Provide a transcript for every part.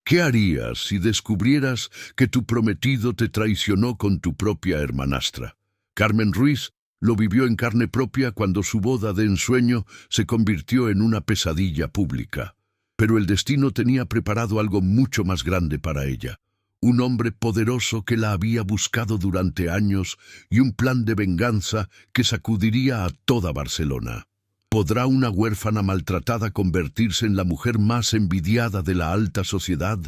¿Qué harías si descubrieras que tu prometido te traicionó con tu propia hermanastra? Carmen Ruiz lo vivió en carne propia cuando su boda de ensueño se convirtió en una pesadilla pública. Pero el destino tenía preparado algo mucho más grande para ella. Un hombre poderoso que la había buscado durante años y un plan de venganza que sacudiría a toda Barcelona. ¿Podrá una huérfana maltratada convertirse en la mujer más envidiada de la alta sociedad?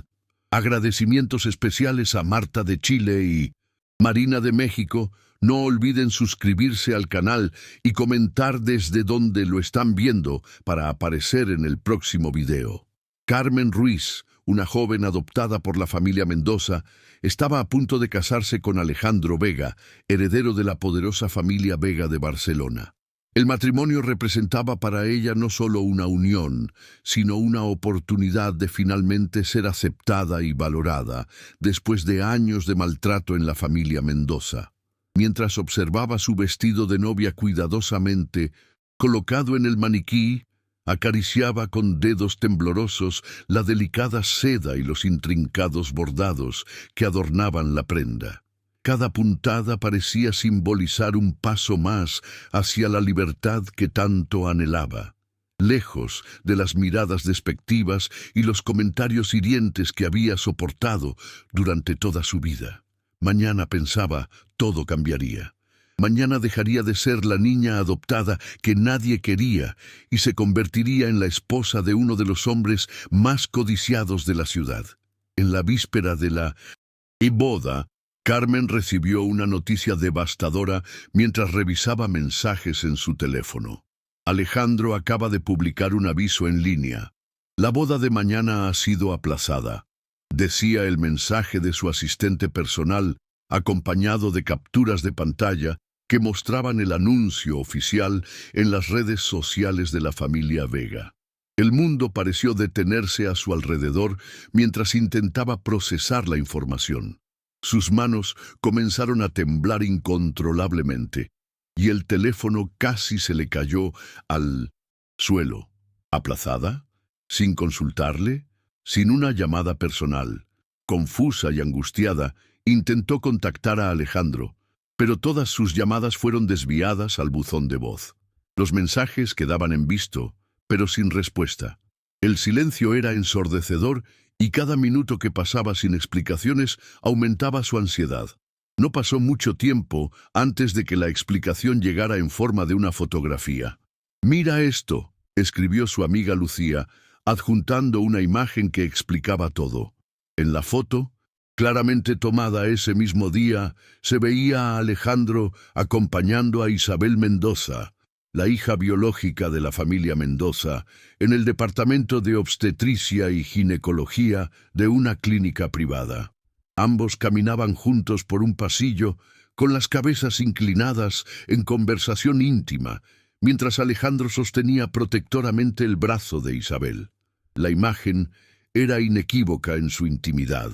Agradecimientos especiales a Marta de Chile y Marina de México. No olviden suscribirse al canal y comentar desde donde lo están viendo para aparecer en el próximo video. Carmen Ruiz, una joven adoptada por la familia Mendoza, estaba a punto de casarse con Alejandro Vega, heredero de la poderosa familia Vega de Barcelona. El matrimonio representaba para ella no solo una unión, sino una oportunidad de finalmente ser aceptada y valorada después de años de maltrato en la familia Mendoza. Mientras observaba su vestido de novia cuidadosamente colocado en el maniquí, acariciaba con dedos temblorosos la delicada seda y los intrincados bordados que adornaban la prenda. Cada puntada parecía simbolizar un paso más hacia la libertad que tanto anhelaba, lejos de las miradas despectivas y los comentarios hirientes que había soportado durante toda su vida. Mañana, pensaba, todo cambiaría. Mañana dejaría de ser la niña adoptada que nadie quería y se convertiría en la esposa de uno de los hombres más codiciados de la ciudad. En la víspera de la boda, Carmen recibió una noticia devastadora mientras revisaba mensajes en su teléfono. Alejandro acaba de publicar un aviso en línea. La boda de mañana ha sido aplazada, decía el mensaje de su asistente personal, acompañado de capturas de pantalla que mostraban el anuncio oficial en las redes sociales de la familia Vega. El mundo pareció detenerse a su alrededor mientras intentaba procesar la información. Sus manos comenzaron a temblar incontrolablemente, y el teléfono casi se le cayó al suelo. ¿Aplazada? ¿Sin consultarle? Sin una llamada personal. Confusa y angustiada, intentó contactar a Alejandro, pero todas sus llamadas fueron desviadas al buzón de voz. Los mensajes quedaban en visto, pero sin respuesta. El silencio era ensordecedor y cada minuto que pasaba sin explicaciones aumentaba su ansiedad. No pasó mucho tiempo antes de que la explicación llegara en forma de una fotografía. «Mira esto», escribió su amiga Lucía, adjuntando una imagen que explicaba todo. En la foto, claramente tomada ese mismo día, se veía a Alejandro acompañando a Isabel Mendoza, la hija biológica de la familia Mendoza, en el departamento de obstetricia y ginecología de una clínica privada. Ambos caminaban juntos por un pasillo, con las cabezas inclinadas en conversación íntima, mientras Alejandro sostenía protectoramente el brazo de Isabel. La imagen era inequívoca en su intimidad,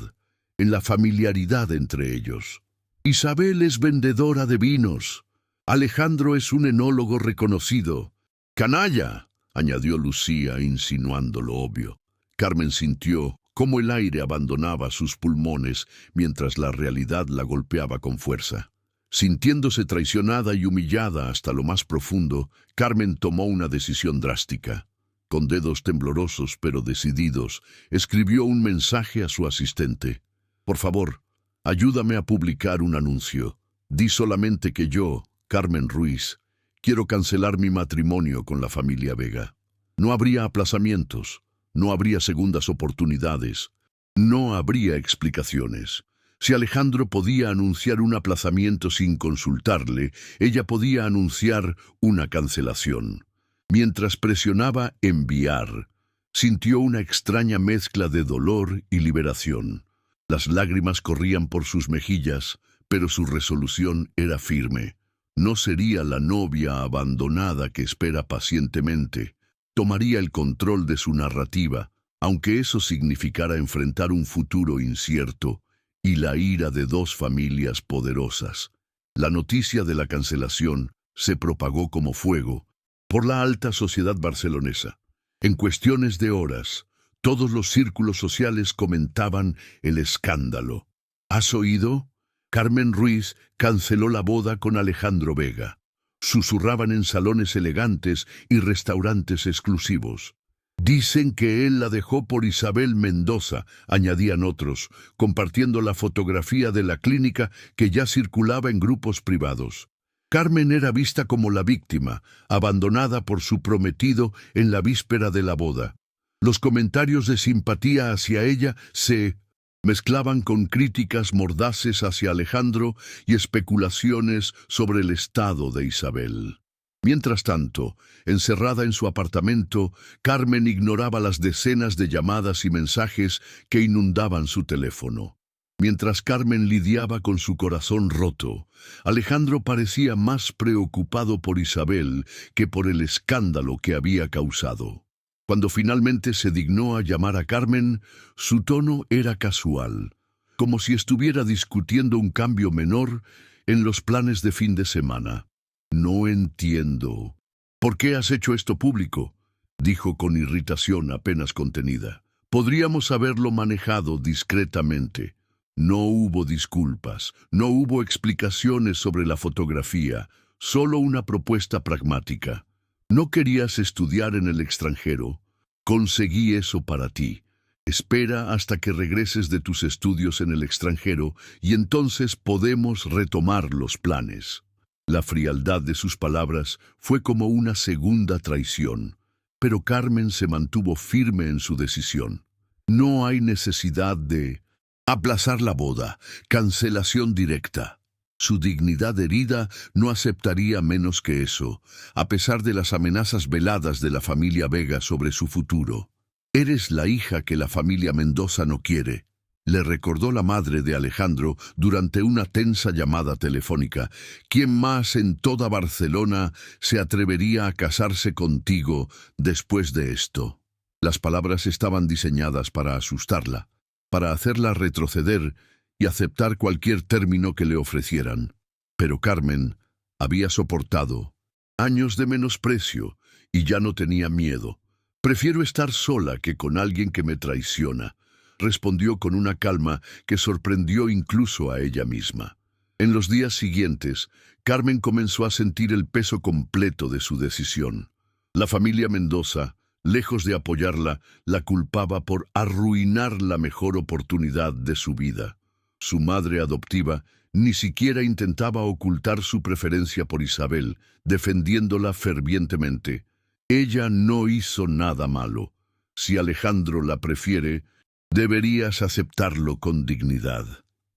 en la familiaridad entre ellos. Isabel es vendedora de vinos. Alejandro es un enólogo reconocido. «¡Canalla!», añadió Lucía, insinuando lo obvio. Carmen sintió cómo el aire abandonaba sus pulmones mientras la realidad la golpeaba con fuerza. Sintiéndose traicionada y humillada hasta lo más profundo, Carmen tomó una decisión drástica. Con dedos temblorosos pero decididos, escribió un mensaje a su asistente. «Por favor, ayúdame a publicar un anuncio. Di solamente que yo, Carmen Ruiz, quiero cancelar mi matrimonio con la familia Vega. No habría aplazamientos, no habría segundas oportunidades, no habría explicaciones. Si Alejandro podía anunciar un aplazamiento sin consultarle, ella podía anunciar una cancelación». Mientras presionaba enviar, sintió una extraña mezcla de dolor y liberación. Las lágrimas corrían por sus mejillas, pero su resolución era firme. No sería la novia abandonada que espera pacientemente. Tomaría el control de su narrativa, aunque eso significara enfrentar un futuro incierto y la ira de dos familias poderosas. La noticia de la cancelación se propagó como fuego por la alta sociedad barcelonesa. En cuestiones de horas, Todos los círculos sociales comentaban el escándalo. ¿Has oído? Carmen Ruiz canceló la boda con Alejandro Vega. Susurraban en salones elegantes y restaurantes exclusivos. Dicen que él la dejó por Isabel Mendoza, añadían otros, compartiendo la fotografía de la clínica que ya circulaba en grupos privados. Carmen era vista como la víctima, abandonada por su prometido en la víspera de la boda. Los comentarios de simpatía hacia ella se mezclaban con críticas mordaces hacia Alejandro y especulaciones sobre el estado de Isabel. Mientras tanto, encerrada en su apartamento, Carmen ignoraba las decenas de llamadas y mensajes que inundaban su teléfono. Mientras Carmen lidiaba con su corazón roto, Alejandro parecía más preocupado por Isabel que por el escándalo que había causado. Cuando finalmente se dignó a llamar a Carmen, su tono era casual, como si estuviera discutiendo un cambio menor en los planes de fin de semana. «No entiendo. ¿Por qué has hecho esto público?», dijo con irritación apenas contenida. «Podríamos haberlo manejado discretamente». No hubo disculpas, no hubo explicaciones sobre la fotografía, solo una propuesta pragmática. ¿No querías estudiar en el extranjero? Conseguí eso para ti. Espera hasta que regreses de tus estudios en el extranjero y entonces podemos retomar los planes. La frialdad de sus palabras fue como una segunda traición, pero Carmen se mantuvo firme en su decisión. No hay necesidad de aplazar la boda, cancelación directa. Su dignidad herida no aceptaría menos que eso, a pesar de las amenazas veladas de la familia Vega sobre su futuro. «Eres la hija que la familia Mendoza no quiere», le recordó la madre de Alejandro durante una tensa llamada telefónica. «¿Quién más en toda Barcelona se atrevería a casarse contigo después de esto?». Las palabras estaban diseñadas para asustarla, para hacerla retroceder y aceptar cualquier término que le ofrecieran. Pero Carmen había soportado años de menosprecio y ya no tenía miedo. «Prefiero estar sola que con alguien que me traiciona», respondió con una calma que sorprendió incluso a ella misma. En los días siguientes, Carmen comenzó a sentir el peso completo de su decisión. La familia Mendoza, lejos de apoyarla, la culpaba por arruinar la mejor oportunidad de su vida. Su madre adoptiva ni siquiera intentaba ocultar su preferencia por Isabel, defendiéndola fervientemente. «Ella no hizo nada malo. Si Alejandro la prefiere, deberías aceptarlo con dignidad».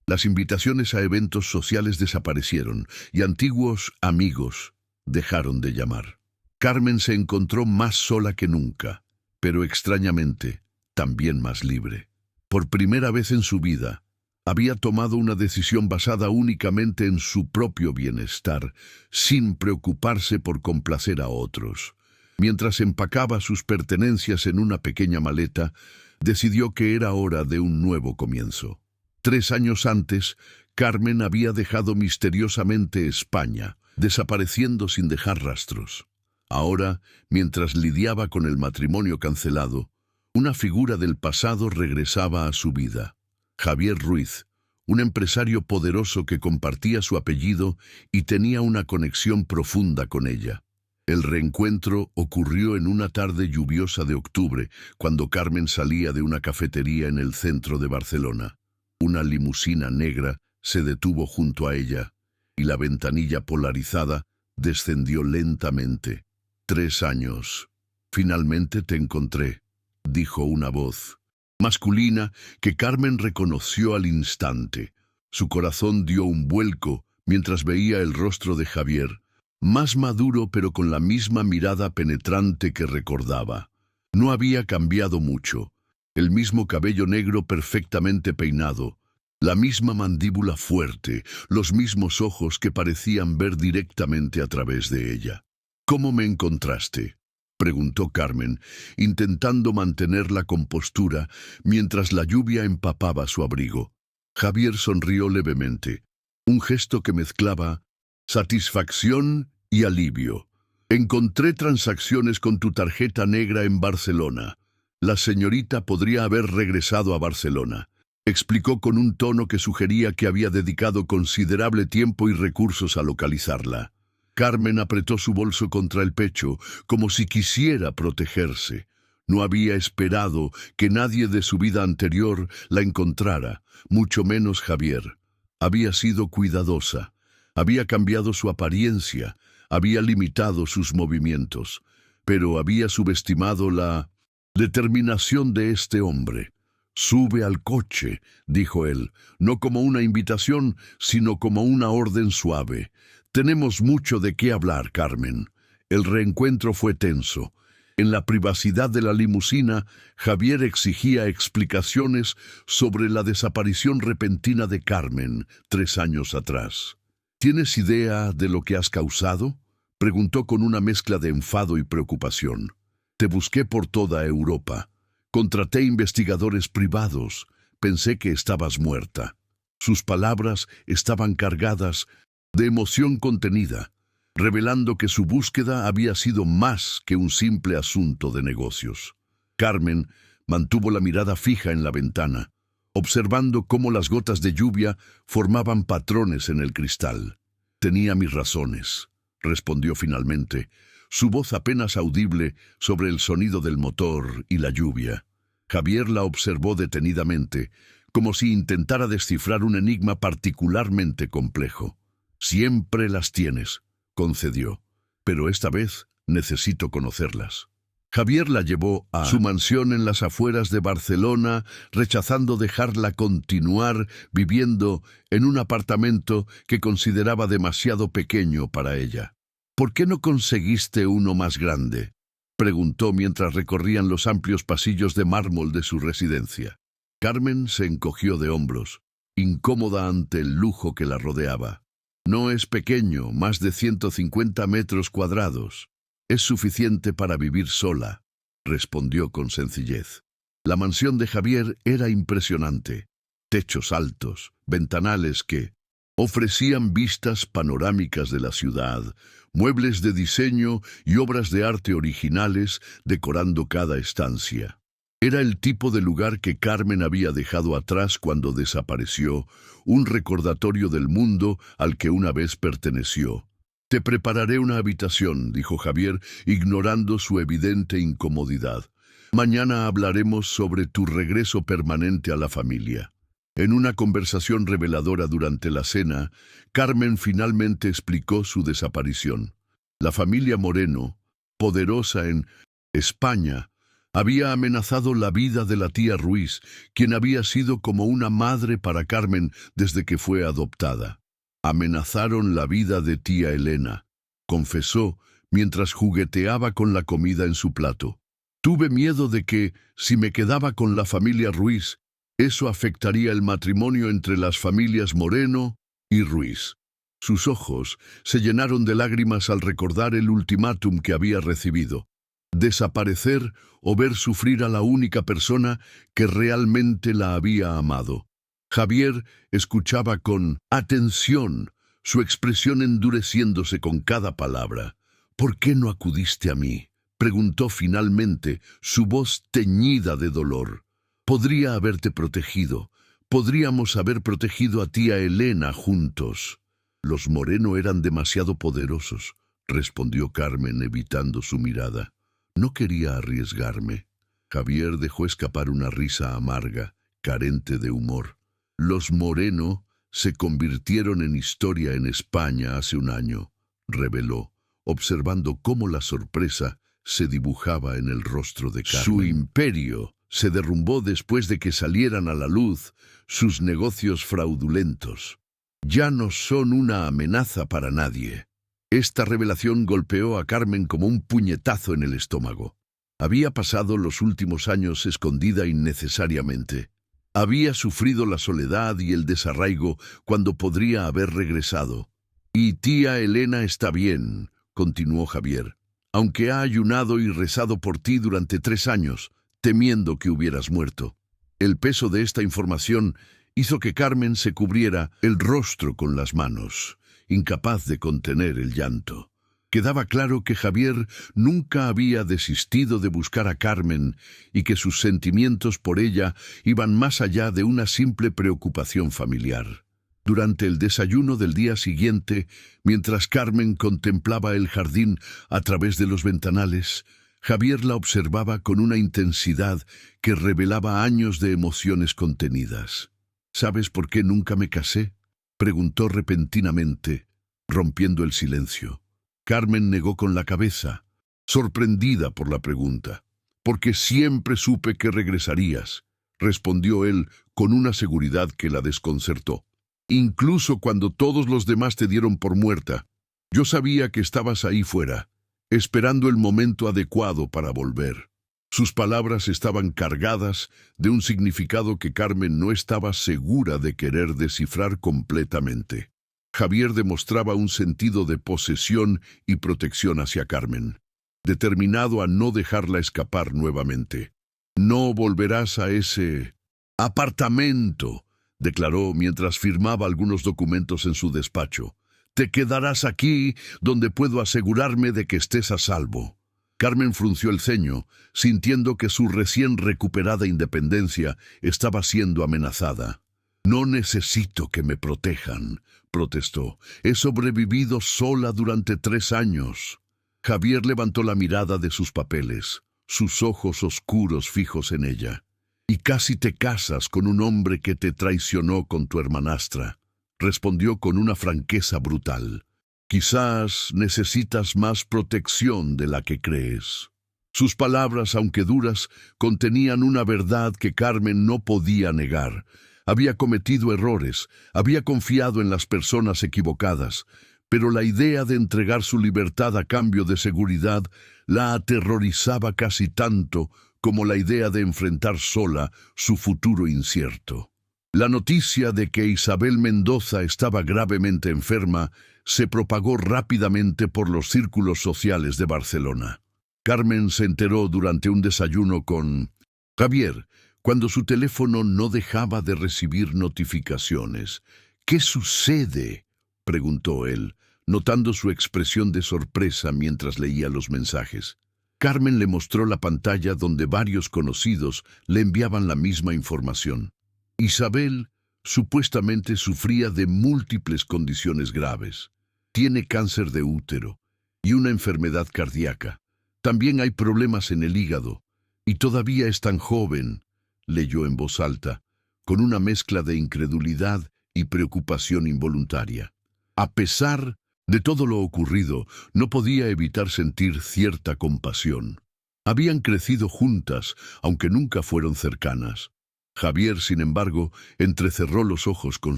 Las invitaciones a eventos sociales desaparecieron y antiguos amigos dejaron de llamar. Carmen se encontró más sola que nunca, pero extrañamente también más libre. Por primera vez en su vida, había tomado una decisión basada únicamente en su propio bienestar, sin preocuparse por complacer a otros. Mientras empacaba sus pertenencias en una pequeña maleta, decidió que era hora de un nuevo comienzo. 3 años antes, Carmen había dejado misteriosamente España, desapareciendo sin dejar rastros. Ahora, mientras lidiaba con el matrimonio cancelado, una figura del pasado regresaba a su vida. Javier Ruiz, un empresario poderoso que compartía su apellido y tenía una conexión profunda con ella. El reencuentro ocurrió en una tarde lluviosa de octubre, cuando Carmen salía de una cafetería en el centro de Barcelona. Una limusina negra se detuvo junto a ella, y la ventanilla polarizada descendió lentamente. 3 años. «Finalmente te encontré», dijo una voz masculina que Carmen reconoció al instante. Su corazón dio un vuelco mientras veía el rostro de Javier, más maduro pero con la misma mirada penetrante que recordaba. No había cambiado mucho. El mismo cabello negro perfectamente peinado, la misma mandíbula fuerte, los mismos ojos que parecían ver directamente a través de ella. «¿Cómo me encontraste?», preguntó Carmen, intentando mantener la compostura mientras la lluvia empapaba su abrigo. Javier sonrió levemente, un gesto que mezclaba satisfacción y alivio. «Encontré transacciones con tu tarjeta negra en Barcelona. La señorita podría haber regresado a Barcelona. Explicó con un tono que sugería que había dedicado considerable tiempo y recursos a localizarla. Carmen apretó su bolso contra el pecho, como si quisiera protegerse. No había esperado que nadie de su vida anterior la encontrara, mucho menos Javier. Había sido cuidadosa, había cambiado su apariencia, había limitado sus movimientos, pero había subestimado la determinación de este hombre. «Sube al coche», dijo él, no como una invitación, sino como una orden suave. «Tenemos mucho de qué hablar, Carmen». El reencuentro fue tenso. En la privacidad de la limusina, Javier exigía explicaciones sobre la desaparición repentina de Carmen 3 años atrás. «¿Tienes idea de lo que has causado?», preguntó con una mezcla de enfado y preocupación. «Te busqué por toda Europa. Contraté investigadores privados. Pensé que estabas muerta». Sus palabras estaban cargadas de emoción contenida, revelando que su búsqueda había sido más que un simple asunto de negocios. Carmen mantuvo la mirada fija en la ventana, observando cómo las gotas de lluvia formaban patrones en el cristal. «Tenía mis razones», respondió finalmente, su voz apenas audible sobre el sonido del motor y la lluvia. Javier la observó detenidamente, como si intentara descifrar un enigma particularmente complejo. «Siempre las tienes», concedió, «pero esta vez necesito conocerlas». Javier la llevó a su mansión en las afueras de Barcelona, rechazando dejarla continuar viviendo en un apartamento que consideraba demasiado pequeño para ella. «¿Por qué no conseguiste uno más grande?», preguntó mientras recorrían los amplios pasillos de mármol de su residencia. Carmen se encogió de hombros, incómoda ante el lujo que la rodeaba. «No es pequeño, más de 150 metros cuadrados. Es suficiente para vivir sola», respondió con sencillez. La mansión de Javier era impresionante. Techos altos, ventanales que ofrecían vistas panorámicas de la ciudad, muebles de diseño y obras de arte originales decorando cada estancia. Era el tipo de lugar que Carmen había dejado atrás cuando desapareció, un recordatorio del mundo al que una vez perteneció. «Te prepararé una habitación», dijo Javier, ignorando su evidente incomodidad. «Mañana hablaremos sobre tu regreso permanente a la familia». En una conversación reveladora durante la cena, Carmen finalmente explicó su desaparición. La familia Moreno, poderosa en España, había amenazado la vida de la tía Ruiz, quien había sido como una madre para Carmen desde que fue adoptada. «Amenazaron la vida de tía Elena», confesó mientras jugueteaba con la comida en su plato. «Tuve miedo de que, si me quedaba con la familia Ruiz, eso afectaría el matrimonio entre las familias Moreno y Ruiz». Sus ojos se llenaron de lágrimas al recordar el ultimátum que había recibido: desaparecer o ver sufrir a la única persona que realmente la había amado. Javier escuchaba con atención, su expresión endureciéndose con cada palabra. «¿Por qué no acudiste a mí?», preguntó finalmente, su voz teñida de dolor. «Podría haberte protegido. Podríamos haber protegido a tía Elena juntos». «Los Moreno eran demasiado poderosos», respondió Carmen, evitando su mirada. «No quería arriesgarme». Javier dejó escapar una risa amarga, carente de humor. «Los Moreno se convirtieron en historia en España hace un año», reveló, observando cómo la sorpresa se dibujaba en el rostro de Carmen. «Su imperio se derrumbó después de que salieran a la luz sus negocios fraudulentos. Ya no son una amenaza para nadie». Esta revelación golpeó a Carmen como un puñetazo en el estómago. Había pasado los últimos años escondida innecesariamente. Había sufrido la soledad y el desarraigo cuando podría haber regresado. «Y tía Elena está bien», continuó Javier, «aunque ha ayunado y rezado por ti durante 3 años, temiendo que hubieras muerto». El peso de esta información hizo que Carmen se cubriera el rostro con las manos, incapaz de contener el llanto. Quedaba claro que Javier nunca había desistido de buscar a Carmen y que sus sentimientos por ella iban más allá de una simple preocupación familiar. Durante el desayuno del día siguiente, mientras Carmen contemplaba el jardín a través de los ventanales, Javier la observaba con una intensidad que revelaba años de emociones contenidas. ¿Sabes por qué nunca me casé?, preguntó repentinamente, rompiendo el silencio. Carmen negó con la cabeza, sorprendida por la pregunta. «Porque siempre supe que regresarías», respondió él con una seguridad que la desconcertó. «Incluso cuando todos los demás te dieron por muerta, yo sabía que estabas ahí fuera, esperando el momento adecuado para volver». Sus palabras estaban cargadas de un significado que Carmen no estaba segura de querer descifrar completamente. Javier demostraba un sentido de posesión y protección hacia Carmen, determinado a no dejarla escapar nuevamente. «No volverás a ese apartamento», declaró mientras firmaba algunos documentos en su despacho. «Te quedarás aquí, donde puedo asegurarme de que estés a salvo». Carmen frunció el ceño, sintiendo que su recién recuperada independencia estaba siendo amenazada. «No necesito que me protejan», protestó. «He sobrevivido sola durante 3 años». Javier levantó la mirada de sus papeles, sus ojos oscuros fijos en ella. «Y casi te casas con un hombre que te traicionó con tu hermanastra», respondió con una franqueza brutal. «Quizás necesitas más protección de la que crees». Sus palabras, aunque duras, contenían una verdad que Carmen no podía negar. Había cometido errores, había confiado en las personas equivocadas, pero la idea de entregar su libertad a cambio de seguridad la aterrorizaba casi tanto como la idea de enfrentar sola su futuro incierto. La noticia de que Isabel Mendoza estaba gravemente enferma se propagó rápidamente por los círculos sociales de Barcelona. Carmen se enteró durante un desayuno con Javier, cuando su teléfono no dejaba de recibir notificaciones. «¿Qué sucede?», preguntó él, notando su expresión de sorpresa mientras leía los mensajes. Carmen le mostró la pantalla donde varios conocidos le enviaban la misma información. Isabel supuestamente sufría de múltiples condiciones graves. Tiene cáncer de útero y una enfermedad cardíaca. También hay problemas en el hígado y todavía es tan joven, leyó en voz alta, con una mezcla de incredulidad y preocupación involuntaria. A pesar de todo lo ocurrido, no podía evitar sentir cierta compasión. Habían crecido juntas, aunque nunca fueron cercanas. Javier, sin embargo, entrecerró los ojos con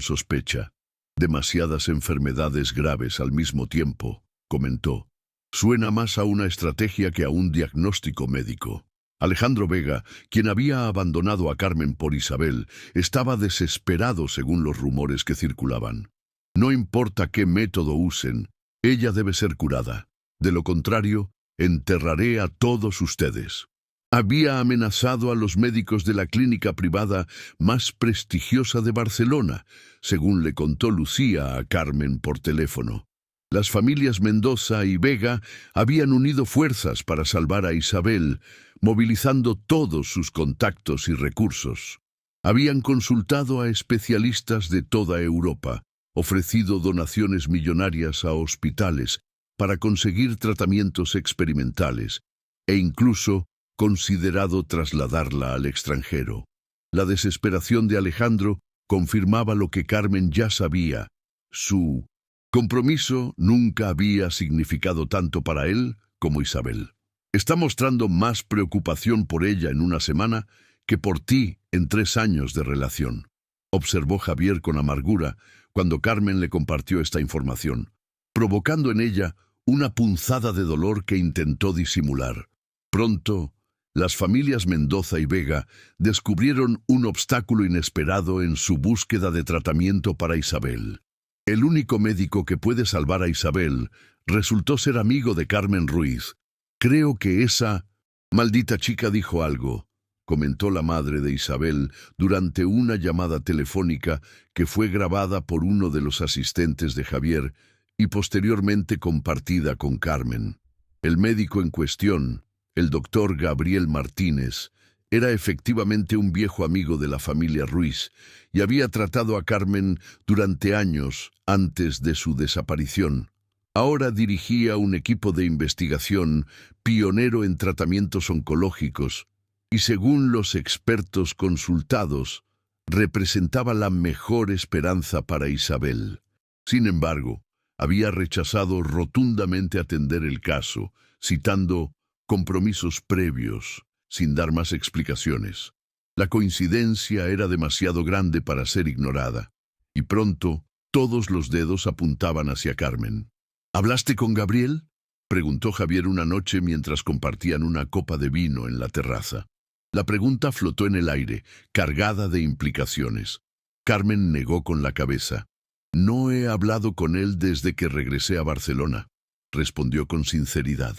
sospecha. «Demasiadas enfermedades graves al mismo tiempo», comentó. «Suena más a una estrategia que a un diagnóstico médico». Alejandro Vega, quien había abandonado a Carmen por Isabel, estaba desesperado según los rumores que circulaban. «No importa qué método usen, ella debe ser curada. De lo contrario, enterraré a todos ustedes». Había amenazado a los médicos de la clínica privada más prestigiosa de Barcelona, según le contó Lucía a Carmen por teléfono. Las familias Mendoza y Vega habían unido fuerzas para salvar a Isabel, movilizando todos sus contactos y recursos. Habían consultado a especialistas de toda Europa, ofrecido donaciones millonarias a hospitales para conseguir tratamientos experimentales, e incluso considerado trasladarla al extranjero. La desesperación de Alejandro confirmaba lo que Carmen ya sabía. Su compromiso nunca había significado tanto para él como Isabel. «Está mostrando más preocupación por ella en una semana que por ti en 3 años de relación», observó Javier con amargura cuando Carmen le compartió esta información, provocando en ella una punzada de dolor que intentó disimular. Pronto, las familias Mendoza y Vega descubrieron un obstáculo inesperado en su búsqueda de tratamiento para Isabel. El único médico que puede salvar a Isabel resultó ser amigo de Carmen Ruiz. «Creo que esa maldita chica dijo algo», comentó la madre de Isabel durante una llamada telefónica que fue grabada por uno de los asistentes de Javier, y posteriormente compartida con Carmen. El médico en cuestión, el doctor Gabriel Martínez, era efectivamente un viejo amigo de la familia Ruiz y había tratado a Carmen durante años antes de su desaparición. Ahora dirigía un equipo de investigación pionero en tratamientos oncológicos y, según los expertos consultados, representaba la mejor esperanza para Isabel. Sin embargo, había rechazado rotundamente atender el caso, citando compromisos previos, sin dar más explicaciones. La coincidencia era demasiado grande para ser ignorada, y pronto todos los dedos apuntaban hacia Carmen. ¿Hablaste con Gabriel?, preguntó Javier una noche mientras compartían una copa de vino en la terraza. La pregunta flotó en el aire, cargada de implicaciones. Carmen negó con la cabeza. «No he hablado con él desde que regresé a Barcelona», respondió con sinceridad.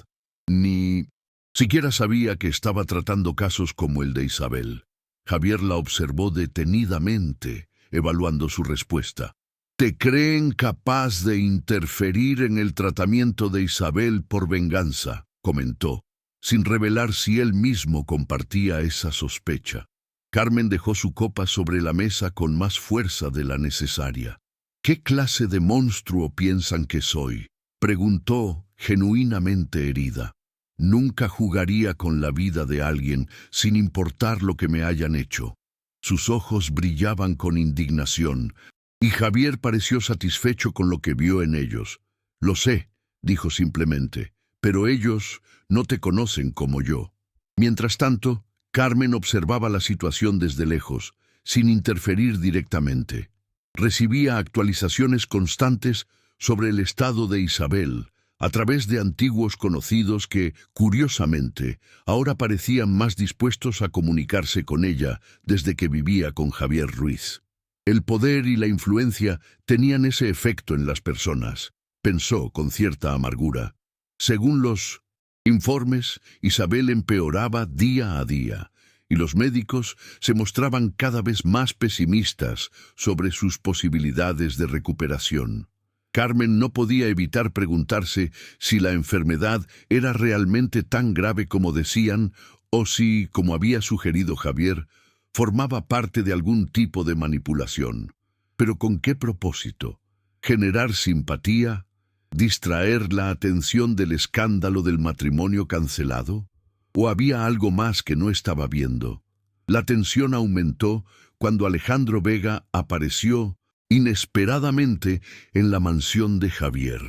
«Ni siquiera sabía que estaba tratando casos como el de Isabel». Javier la observó detenidamente, evaluando su respuesta. «¿Te creen capaz de interferir en el tratamiento de Isabel por venganza?», comentó, sin revelar si él mismo compartía esa sospecha. Carmen dejó su copa sobre la mesa con más fuerza de la necesaria. «¿Qué clase de monstruo piensan que soy?», preguntó, genuinamente herida. «Nunca jugaría con la vida de alguien sin importar lo que me hayan hecho». Sus ojos brillaban con indignación, y Javier pareció satisfecho con lo que vio en ellos. «Lo sé», dijo simplemente, «pero ellos no te conocen como yo». Mientras tanto, Carmen observaba la situación desde lejos, sin interferir directamente. Recibía actualizaciones constantes sobre el estado de Isabel, a través de antiguos conocidos que, curiosamente, ahora parecían más dispuestos a comunicarse con ella desde que vivía con Javier Ruiz. El poder y la influencia tenían ese efecto en las personas, pensó con cierta amargura. Según los informes, Isabel empeoraba día a día, y los médicos se mostraban cada vez más pesimistas sobre sus posibilidades de recuperación. Carmen no podía evitar preguntarse si la enfermedad era realmente tan grave como decían, o si, como había sugerido Javier, formaba parte de algún tipo de manipulación. ¿Pero con qué propósito? ¿Generar simpatía? ¿Distraer la atención del escándalo del matrimonio cancelado? ¿O había algo más que no estaba viendo? La tensión aumentó cuando Alejandro Vega apareció inesperadamente en la mansión de Javier.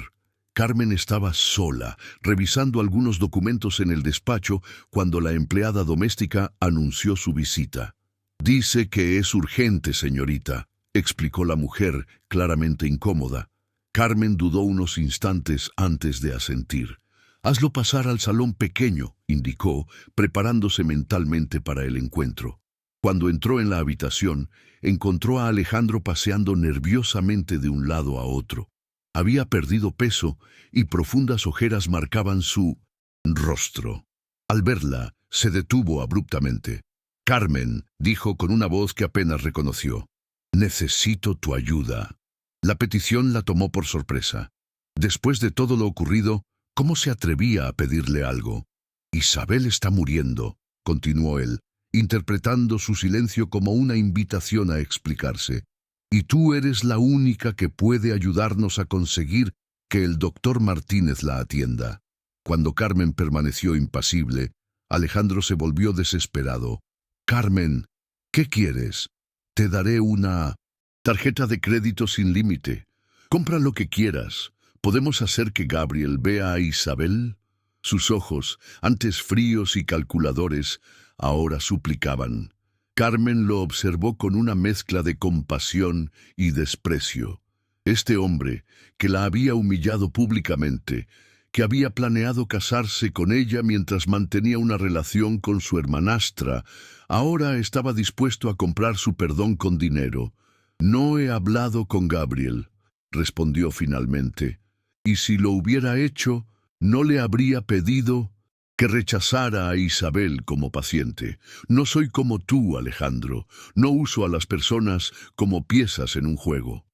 Carmen estaba sola, revisando algunos documentos en el despacho cuando la empleada doméstica anunció su visita. «Dice que es urgente, señorita», explicó la mujer, claramente incómoda. Carmen dudó unos instantes antes de asentir. «Hazlo pasar al salón pequeño», indicó, preparándose mentalmente para el encuentro. Cuando entró en la habitación, encontró a Alejandro paseando nerviosamente de un lado a otro. Había perdido peso y profundas ojeras marcaban su rostro. Al verla, se detuvo abruptamente. «Carmen», dijo con una voz que apenas reconoció, «necesito tu ayuda». La petición la tomó por sorpresa. Después de todo lo ocurrido, ¿cómo se atrevía a pedirle algo? «Isabel está muriendo», continuó él, interpretando su silencio como una invitación a explicarse. «Y tú eres la única que puede ayudarnos a conseguir que el doctor Martínez la atienda». Cuando Carmen permaneció impasible, Alejandro se volvió desesperado. «Carmen, ¿qué quieres? Te daré una tarjeta de crédito sin límite. Compra lo que quieras. ¿Podemos hacer que Gabriel vea a Isabel?» Sus ojos, antes fríos y calculadores, ahora suplicaban. Carmen lo observó con una mezcla de compasión y desprecio. Este hombre, que la había humillado públicamente, que había planeado casarse con ella mientras mantenía una relación con su hermanastra, ahora estaba dispuesto a comprar su perdón con dinero. «No he hablado con Gabriel», respondió finalmente. «Y si lo hubiera hecho, no le habría pedido que rechazara a Isabel como paciente. No soy como tú, Alejandro. No uso a las personas como piezas en un juego.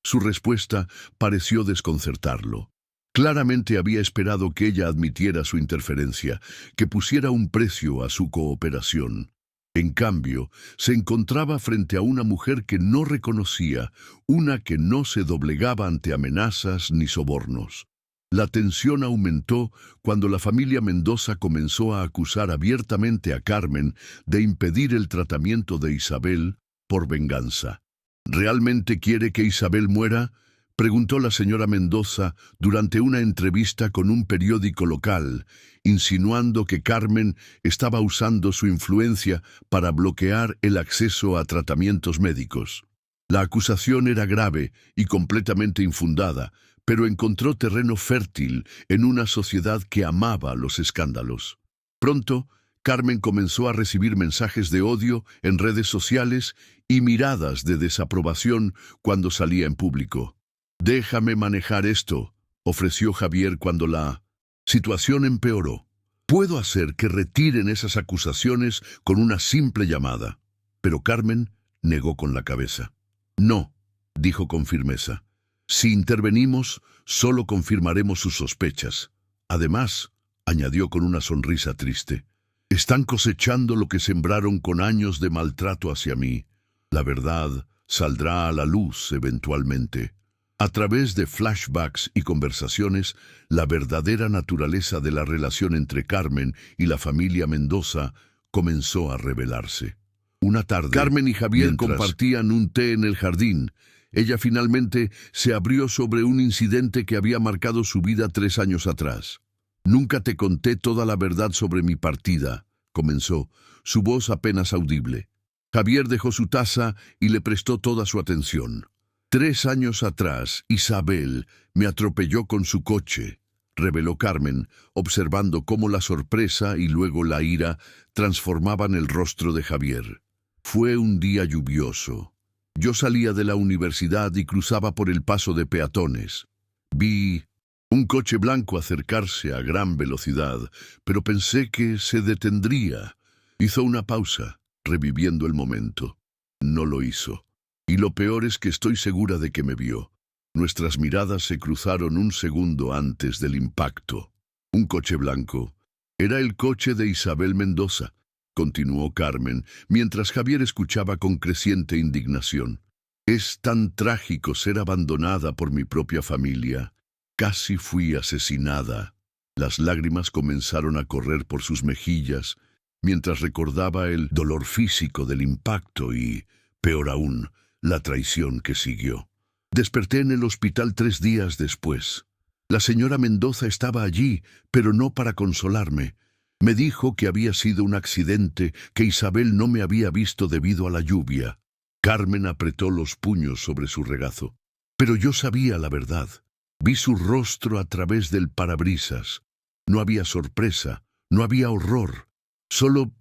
Su respuesta pareció desconcertarlo. Claramente había esperado que ella admitiera su interferencia, que pusiera un precio a su cooperación. En cambio, se encontraba frente a una mujer que no reconocía, una que no se doblegaba ante amenazas ni sobornos. La tensión aumentó cuando la familia Mendoza comenzó a acusar abiertamente a Carmen de impedir el tratamiento de Isabel por venganza. ¿Realmente quiere que Isabel muera?, preguntó la señora Mendoza durante una entrevista con un periódico local, insinuando que Carmen estaba usando su influencia para bloquear el acceso a tratamientos médicos. La acusación era grave y completamente infundada, pero encontró terreno fértil en una sociedad que amaba los escándalos. Pronto, Carmen comenzó a recibir mensajes de odio en redes sociales y miradas de desaprobación cuando salía en público. «Déjame manejar esto», ofreció Javier cuando la situación empeoró. «Puedo hacer que retiren esas acusaciones con una simple llamada». Pero Carmen negó con la cabeza. «No», dijo con firmeza. «Si intervenimos, solo confirmaremos sus sospechas. Además», añadió con una sonrisa triste, «están cosechando lo que sembraron con años de maltrato hacia mí. La verdad saldrá a la luz eventualmente». A través de flashbacks y conversaciones, la verdadera naturaleza de la relación entre Carmen y la familia Mendoza comenzó a revelarse. Una tarde, Carmen y Javier compartían un té en el jardín. Ella finalmente se abrió sobre un incidente que había marcado su vida 3 años atrás. «Nunca te conté toda la verdad sobre mi partida», comenzó, su voz apenas audible. Javier dejó su taza y le prestó toda su atención. «3 años atrás, Isabel me atropelló con su coche», reveló Carmen, observando cómo la sorpresa y luego la ira transformaban el rostro de Javier. «Fue un día lluvioso. Yo salía de la universidad y cruzaba por el paso de peatones. Vi un coche blanco acercarse a gran velocidad, pero pensé que se detendría». Hizo una pausa, reviviendo el momento. No lo hizo. Y lo peor es que estoy segura de que me vio. Nuestras miradas se cruzaron un segundo antes del impacto. Un coche blanco. Era el coche de Isabel Mendoza, continuó Carmen, mientras Javier escuchaba con creciente indignación. Es tan trágico ser abandonada por mi propia familia. Casi fui asesinada. Las lágrimas comenzaron a correr por sus mejillas, mientras recordaba el dolor físico del impacto y, peor aún, la traición que siguió. Desperté en el hospital 3 días después. La señora Mendoza estaba allí, pero no para consolarme. Me dijo que había sido un accidente, que Isabel no me había visto debido a la lluvia. Carmen apretó los puños sobre su regazo. Pero yo sabía la verdad. Vi su rostro a través del parabrisas. No había sorpresa, no había horror, solo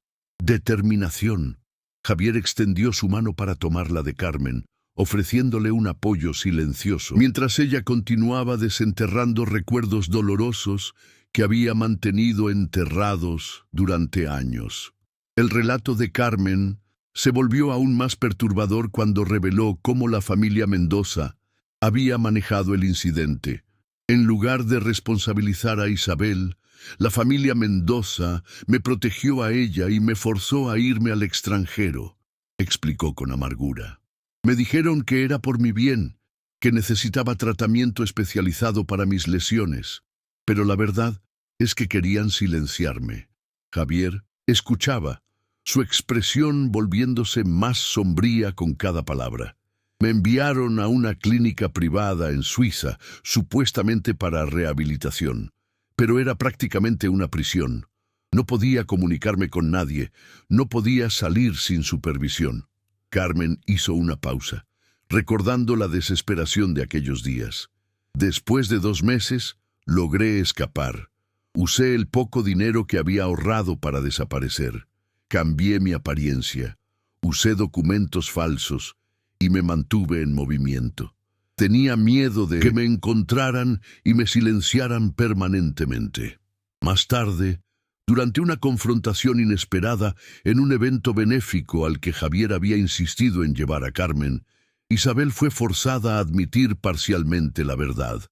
determinación. Javier extendió su mano para tomar la de Carmen, ofreciéndole un apoyo silencioso, mientras ella continuaba desenterrando recuerdos dolorosos que había mantenido enterrados durante años. El relato de Carmen se volvió aún más perturbador cuando reveló cómo la familia Mendoza había manejado el incidente. En lugar de responsabilizar a Isabel, la familia Mendoza me protegió a ella y me forzó a irme al extranjero, explicó con amargura. Me dijeron que era por mi bien, que necesitaba tratamiento especializado para mis lesiones, pero la verdad es que querían silenciarme. Javier escuchaba, su expresión volviéndose más sombría con cada palabra. Me enviaron a una clínica privada en Suiza, supuestamente para rehabilitación. Pero era prácticamente una prisión. No podía comunicarme con nadie, no podía salir sin supervisión. Carmen hizo una pausa, recordando la desesperación de aquellos días. Después de 2 meses, logré escapar. Usé el poco dinero que había ahorrado para desaparecer. Cambié mi apariencia. Usé documentos falsos y me mantuve en movimiento. Tenía miedo de que me encontraran y me silenciaran permanentemente. Más tarde, durante una confrontación inesperada en un evento benéfico al que Javier había insistido en llevar a Carmen, Isabel fue forzada a admitir parcialmente la verdad.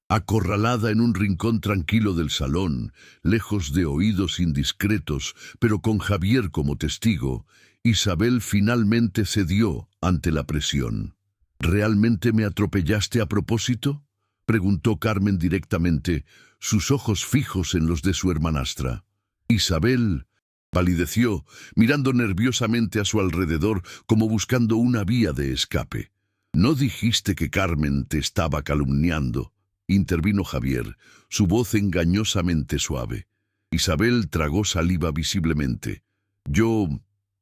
Acorralada en un rincón tranquilo del salón, lejos de oídos indiscretos, pero con Javier como testigo, Isabel finalmente cedió ante la presión. ¿Realmente me atropellaste a propósito?, preguntó Carmen directamente, sus ojos fijos en los de su hermanastra. Isabel palideció, mirando nerviosamente a su alrededor como buscando una vía de escape. «¿No dijiste que Carmen te estaba calumniando?», intervino Javier, su voz engañosamente suave. Isabel tragó saliva visiblemente. «Yo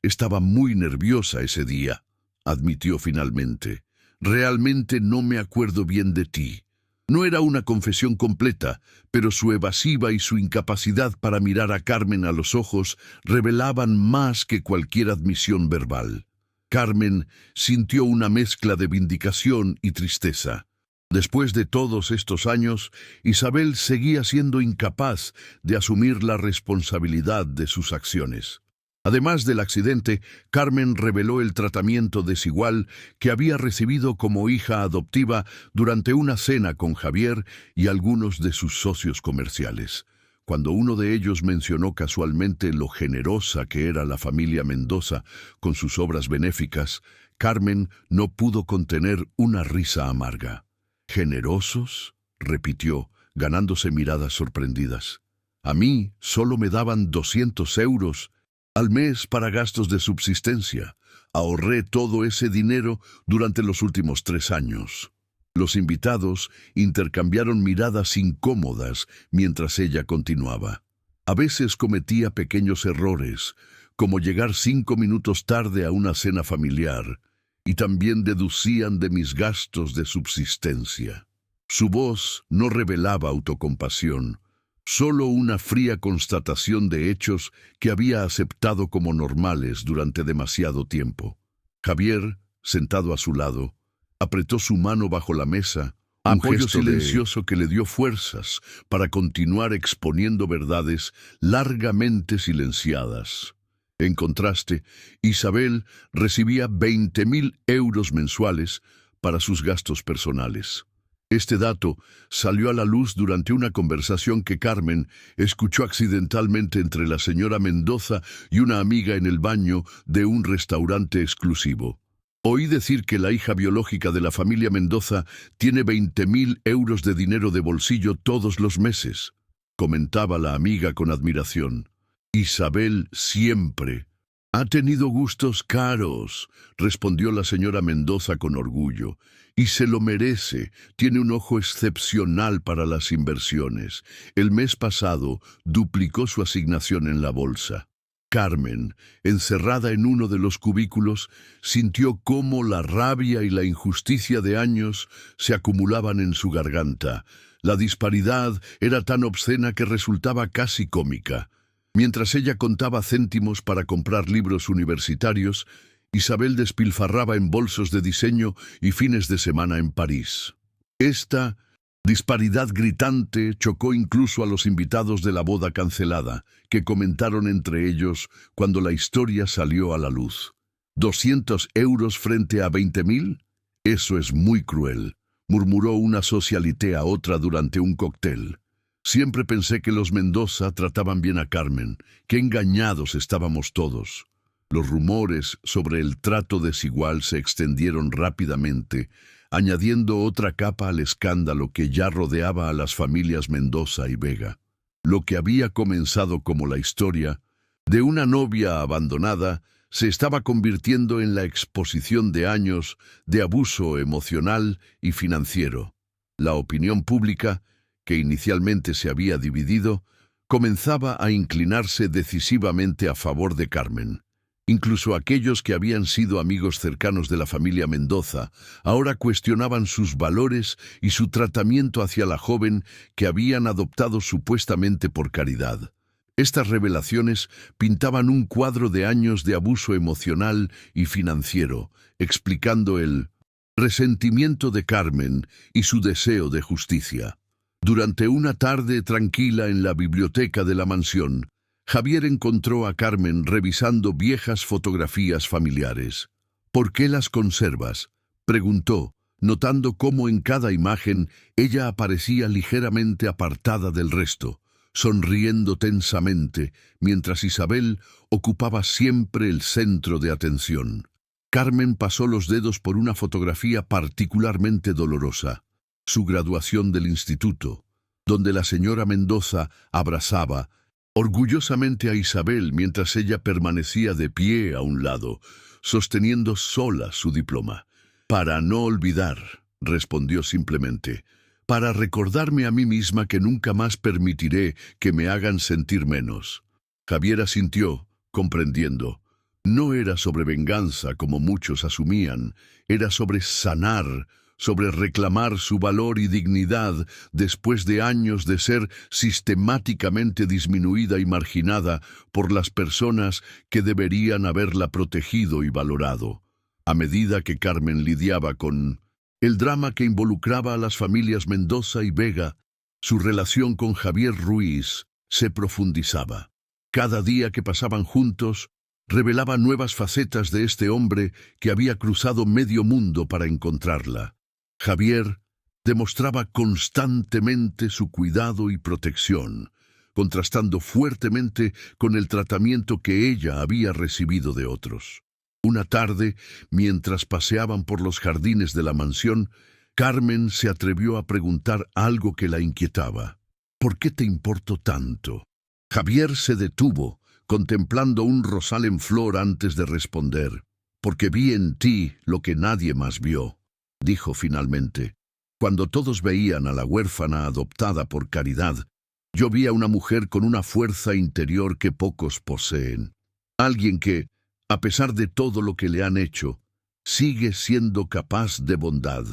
estaba muy nerviosa ese día», admitió finalmente. «Realmente no me acuerdo bien de ti». No era una confesión completa, pero su evasiva y su incapacidad para mirar a Carmen a los ojos revelaban más que cualquier admisión verbal. Carmen sintió una mezcla de vindicación y tristeza. Después de todos estos años, Isabel seguía siendo incapaz de asumir la responsabilidad de sus acciones. Además del accidente, Carmen reveló el tratamiento desigual que había recibido como hija adoptiva durante una cena con Javier y algunos de sus socios comerciales. Cuando uno de ellos mencionó casualmente lo generosa que era la familia Mendoza con sus obras benéficas, Carmen no pudo contener una risa amarga. «¿Generosos?», repitió, ganándose miradas sorprendidas. «A mí solo me daban 200 euros al mes para gastos de subsistencia. Ahorré todo ese dinero durante los últimos 3 años». Los invitados intercambiaron miradas incómodas mientras ella continuaba. «A veces cometía pequeños errores, como llegar 5 minutos tarde a una cena familiar, y también deducían de mis gastos de subsistencia». Su voz no revelaba autocompasión, solo una fría constatación de hechos que había aceptado como normales durante demasiado tiempo. Javier, sentado a su lado, apretó su mano bajo la mesa, un gesto silencioso que le dio fuerzas para continuar exponiendo verdades largamente silenciadas. En contraste, Isabel recibía 20.000 euros mensuales para sus gastos personales. Este dato salió a la luz durante una conversación que Carmen escuchó accidentalmente entre la señora Mendoza y una amiga en el baño de un restaurante exclusivo. «Oí decir que la hija biológica de la familia Mendoza tiene 20.000 euros de dinero de bolsillo todos los meses», comentaba la amiga con admiración. «Isabel siempre ha tenido gustos caros», respondió la señora Mendoza con orgullo, «y se lo merece. Tiene un ojo excepcional para las inversiones. El mes pasado duplicó su asignación en la bolsa». Carmen, encerrada en uno de los cubículos, sintió cómo la rabia y la injusticia de años se acumulaban en su garganta. La disparidad era tan obscena que resultaba casi cómica. Mientras ella contaba céntimos para comprar libros universitarios, Isabel despilfarraba en bolsos de diseño y fines de semana en París. Esta disparidad gritante chocó incluso a los invitados de la boda cancelada, que comentaron entre ellos cuando la historia salió a la luz. «¿200 euros frente a 20.000? Eso es muy cruel», murmuró una socialité a otra durante un cóctel. «Siempre pensé que los Mendoza trataban bien a Carmen. Qué engañados estábamos todos». Los rumores sobre el trato desigual se extendieron rápidamente, añadiendo otra capa al escándalo que ya rodeaba a las familias Mendoza y Vega. Lo que había comenzado como la historia de una novia abandonada se estaba convirtiendo en la exposición de años de abuso emocional y financiero. La opinión pública, que inicialmente se había dividido, comenzaba a inclinarse decisivamente a favor de Carmen. Incluso aquellos que habían sido amigos cercanos de la familia Mendoza ahora cuestionaban sus valores y su tratamiento hacia la joven que habían adoptado supuestamente por caridad. Estas revelaciones pintaban un cuadro de años de abuso emocional y financiero, explicando el resentimiento de Carmen y su deseo de justicia. Durante una tarde tranquila en la biblioteca de la mansión, Javier encontró a Carmen revisando viejas fotografías familiares. «¿Por qué las conservas?», Preguntó, notando cómo en cada imagen ella aparecía ligeramente apartada del resto, sonriendo tensamente, mientras Isabel ocupaba siempre el centro de atención. Carmen pasó los dedos por una fotografía particularmente dolorosa, su graduación del instituto, donde la señora Mendoza abrazaba orgullosamente a Isabel mientras ella permanecía de pie a un lado, sosteniendo sola su diploma. «Para no olvidar», respondió simplemente, «para recordarme a mí misma que nunca más permitiré que me hagan sentir menos». Javier asintió, comprendiendo. No era sobre venganza, como muchos asumían, era sobre sanar, sobre reclamar su valor y dignidad después de años de ser sistemáticamente disminuida y marginada por las personas que deberían haberla protegido y valorado. A medida que Carmen lidiaba con el drama que involucraba a las familias Mendoza y Vega, su relación con Javier Ruiz se profundizaba. Cada día que pasaban juntos, revelaba nuevas facetas de este hombre que había cruzado medio mundo para encontrarla. Javier demostraba constantemente su cuidado y protección, contrastando fuertemente con el tratamiento que ella había recibido de otros. Una tarde, mientras paseaban por los jardines de la mansión, Carmen se atrevió a preguntar algo que la inquietaba. «¿Por qué te importo tanto?» Javier se detuvo, contemplando un rosal en flor antes de responder. «Porque vi en ti lo que nadie más vio», dijo finalmente. «Cuando todos veían a la huérfana adoptada por caridad, yo vi a una mujer con una fuerza interior que pocos poseen. Alguien que, a pesar de todo lo que le han hecho, sigue siendo capaz de bondad».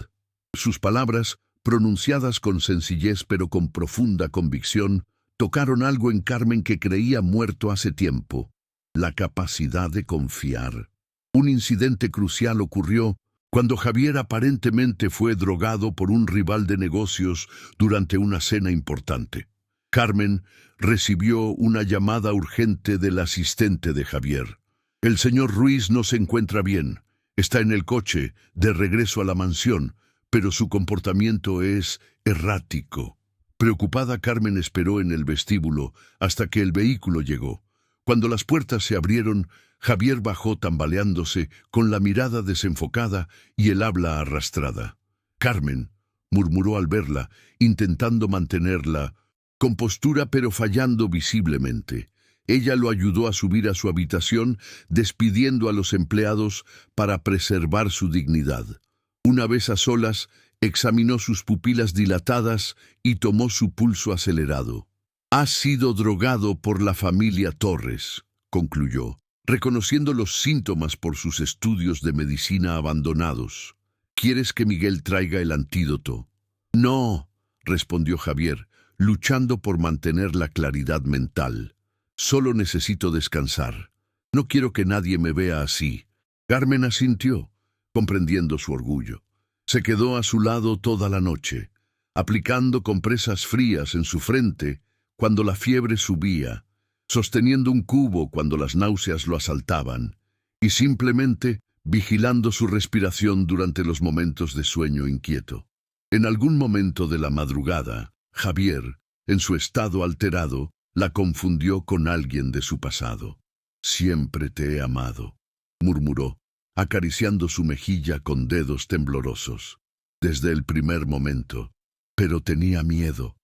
Sus palabras, pronunciadas con sencillez pero con profunda convicción, tocaron algo en Carmen que creía muerto hace tiempo: la capacidad de confiar. Un incidente crucial ocurrió cuando Javier aparentemente fue drogado por un rival de negocios durante una cena importante. Carmen recibió una llamada urgente del asistente de Javier. «El señor Ruiz no se encuentra bien. Está en el coche, de regreso a la mansión, pero su comportamiento es errático». Preocupada, Carmen esperó en el vestíbulo hasta que el vehículo llegó. Cuando las puertas se abrieron, Javier bajó tambaleándose, con la mirada desenfocada y el habla arrastrada. «Carmen», murmuró al verla, intentando mantenerla compostura pero fallando visiblemente. Ella lo ayudó a subir a su habitación, despidiendo a los empleados para preservar su dignidad. Una vez a solas, examinó sus pupilas dilatadas y tomó su pulso acelerado. «Ha sido drogado por la familia Torres», concluyó, reconociendo los síntomas por sus estudios de medicina abandonados. «¿Quieres que Miguel traiga el antídoto?» «No», respondió Javier, luchando por mantener la claridad mental. «Solo necesito descansar. No quiero que nadie me vea así». Carmen asintió, comprendiendo su orgullo. Se quedó a su lado toda la noche, aplicando compresas frías en su frente cuando la fiebre subía, sosteniendo un cubo cuando las náuseas lo asaltaban, y simplemente vigilando su respiración durante los momentos de sueño inquieto. En algún momento de la madrugada, Javier, en su estado alterado, la confundió con alguien de su pasado. «Siempre te he amado», murmuró, acariciando su mejilla con dedos temblorosos. «Desde el primer momento. Pero tenía miedo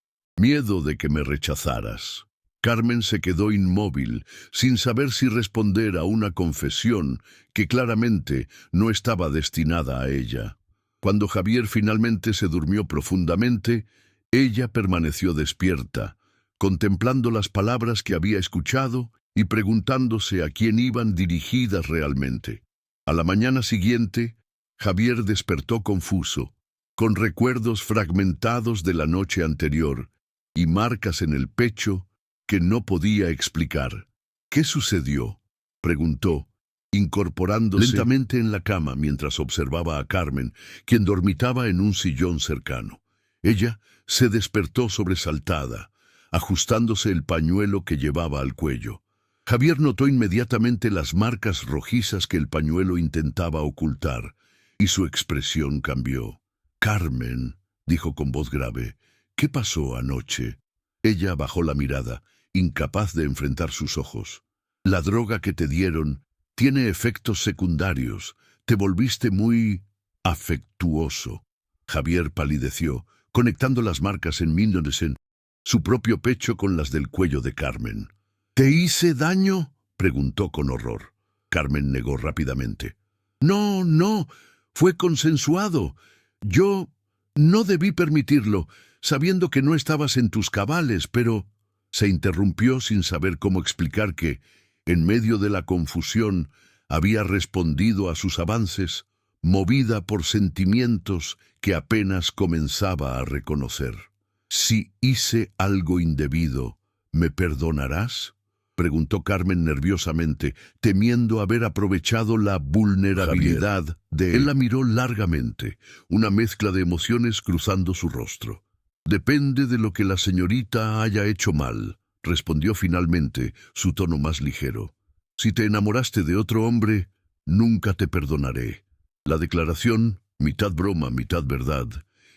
de que me rechazaras». Carmen se quedó inmóvil, sin saber si responder a una confesión que claramente no estaba destinada a ella. Cuando Javier finalmente se durmió profundamente, ella permaneció despierta, contemplando las palabras que había escuchado y preguntándose a quién iban dirigidas realmente. A la mañana siguiente, Javier despertó confuso, con recuerdos fragmentados de la noche anterior y marcas en el pecho que no podía explicar. «¿Qué sucedió?», preguntó, incorporándose lentamente en la cama mientras observaba a Carmen, quien dormitaba en un sillón cercano. Ella se despertó sobresaltada, ajustándose el pañuelo que llevaba al cuello. Javier notó inmediatamente las marcas rojizas que el pañuelo intentaba ocultar. y su expresión cambió. «Carmen», dijo con voz grave, «¿qué pasó anoche?» Ella bajó la mirada, incapaz de enfrentar sus ojos. «La droga que te dieron tiene efectos secundarios. Te volviste muy afectuoso». Javier palideció, conectando las marcas en su propio pecho con las del cuello de Carmen. «¿Te hice daño?», preguntó con horror. Carmen negó rápidamente. «No, no, fue consensuado. Yo no debí permitirlo, sabiendo que no estabas en tus cabales, pero...» Se interrumpió sin saber cómo explicar que, en medio de la confusión, había respondido a sus avances, movida por sentimientos que apenas comenzaba a reconocer. «Si hice algo indebido, ¿me perdonarás?», preguntó Carmen nerviosamente, temiendo haber aprovechado la vulnerabilidad de él. Él la miró largamente, una mezcla de emociones cruzando su rostro. «Depende de lo que la señorita haya hecho mal», respondió finalmente, su tono más ligero. «Si te enamoraste de otro hombre, nunca te perdonaré». La declaración, mitad broma, mitad verdad,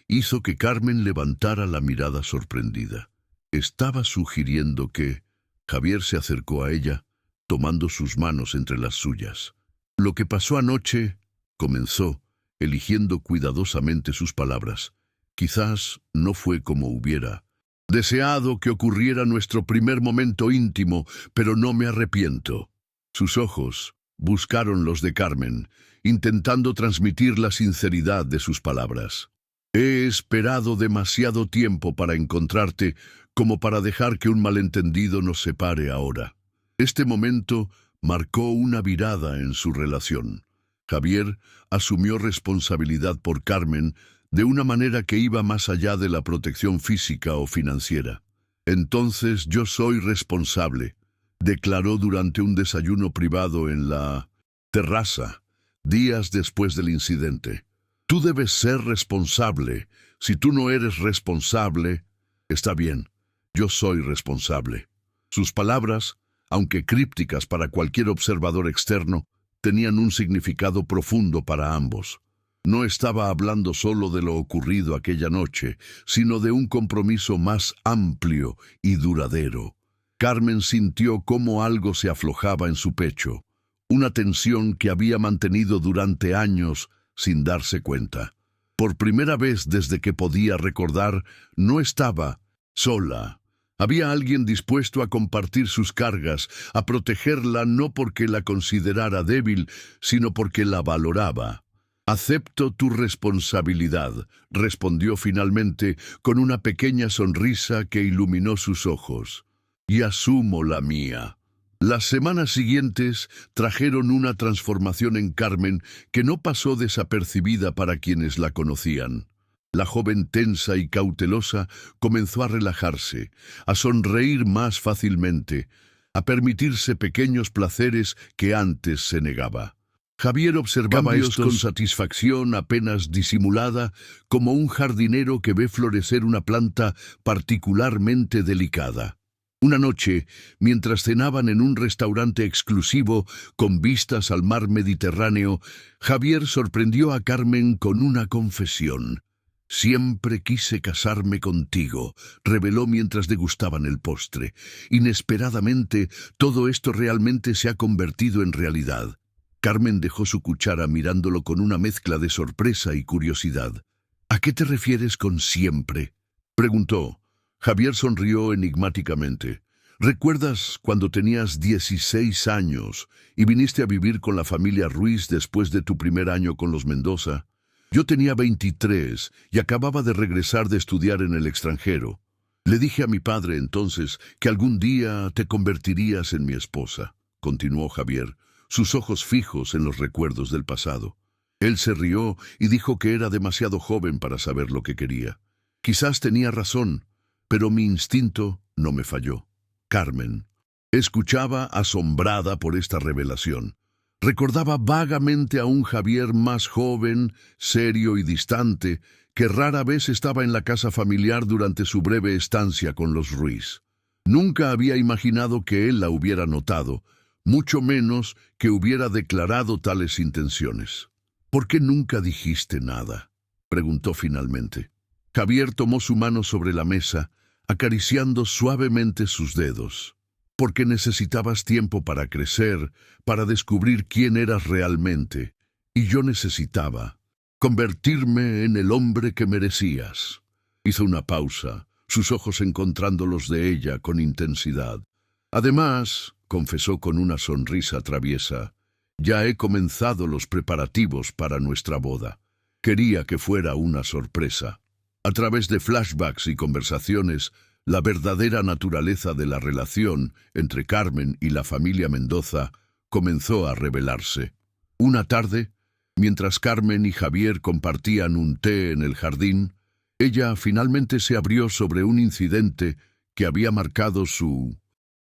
hizo que Carmen levantara la mirada sorprendida. Estaba sugiriendo que... Javier se acercó a ella, tomando sus manos entre las suyas. «Lo que pasó anoche», comenzó, eligiendo cuidadosamente sus palabras, «quizás no fue como hubiera deseado que ocurriera nuestro primer momento íntimo, pero no me arrepiento». Sus ojos buscaron los de Carmen, intentando transmitir la sinceridad de sus palabras. «He esperado demasiado tiempo para encontrarte como para dejar que un malentendido nos separe ahora». Este momento marcó una virada en su relación. Javier asumió responsabilidad por Carmen de una manera que iba más allá de la protección física o financiera. «Entonces yo soy responsable», declaró durante un desayuno privado en la terraza, días después del incidente. «Tú debes ser responsable. Si tú no eres responsable, está bien, yo soy responsable». Sus palabras, aunque crípticas para cualquier observador externo, tenían un significado profundo para ambos. No estaba hablando solo de lo ocurrido aquella noche, sino de un compromiso más amplio y duradero. Carmen sintió cómo algo se aflojaba en su pecho, una tensión que había mantenido durante años sin darse cuenta. Por primera vez desde que podía recordar, no estaba sola. Había alguien dispuesto a compartir sus cargas, a protegerla no porque la considerara débil, sino porque la valoraba. «Acepto tu responsabilidad», respondió finalmente con una pequeña sonrisa que iluminó sus ojos. «Y asumo la mía». Las semanas siguientes trajeron una transformación en Carmen que no pasó desapercibida para quienes la conocían. La joven tensa y cautelosa comenzó a relajarse, a sonreír más fácilmente, a permitirse pequeños placeres que antes se negaba. Javier observaba esto con satisfacción apenas disimulada, como un jardinero que ve florecer una planta particularmente delicada. Una noche, mientras cenaban en un restaurante exclusivo con vistas al mar Mediterráneo, Javier sorprendió a Carmen con una confesión. «Siempre quise casarme contigo», reveló mientras degustaban el postre. «Inesperadamente, todo esto realmente se ha convertido en realidad». Carmen dejó su cuchara mirándolo con una mezcla de sorpresa y curiosidad. «¿A qué te refieres con siempre?», preguntó. Javier sonrió enigmáticamente. «¿Recuerdas cuando tenías 16 años y viniste a vivir con la familia Ruiz después de tu primer año con los Mendoza? Yo tenía 23 y acababa de regresar de estudiar en el extranjero. Le dije a mi padre entonces que algún día te convertirías en mi esposa», continuó Javier, sus ojos fijos en los recuerdos del pasado. Él se rió y dijo que era demasiado joven para saber lo que quería. Quizás tenía razón, pero mi instinto no me falló. Carmen escuchaba asombrada por esta revelación. Recordaba vagamente a un Javier más joven, serio y distante, que rara vez estaba en la casa familiar durante su breve estancia con los Ruiz. Nunca había imaginado que él la hubiera notado, mucho menos que hubiera declarado tales intenciones. ¿Por qué nunca dijiste nada?, preguntó finalmente. Javier tomó su mano sobre la mesa, acariciando suavemente sus dedos. Porque necesitabas tiempo para crecer, para descubrir quién eras realmente. Y yo necesitaba convertirme en el hombre que merecías. Hizo una pausa, sus ojos encontrando los de ella con intensidad. Además, confesó con una sonrisa traviesa, ya he comenzado los preparativos para nuestra boda. Quería que fuera una sorpresa. A través de flashbacks y conversaciones, la verdadera naturaleza de la relación entre Carmen y la familia Mendoza comenzó a revelarse. Una tarde, mientras Carmen y Javier compartían un té en el jardín, ella finalmente se abrió sobre un incidente que había marcado su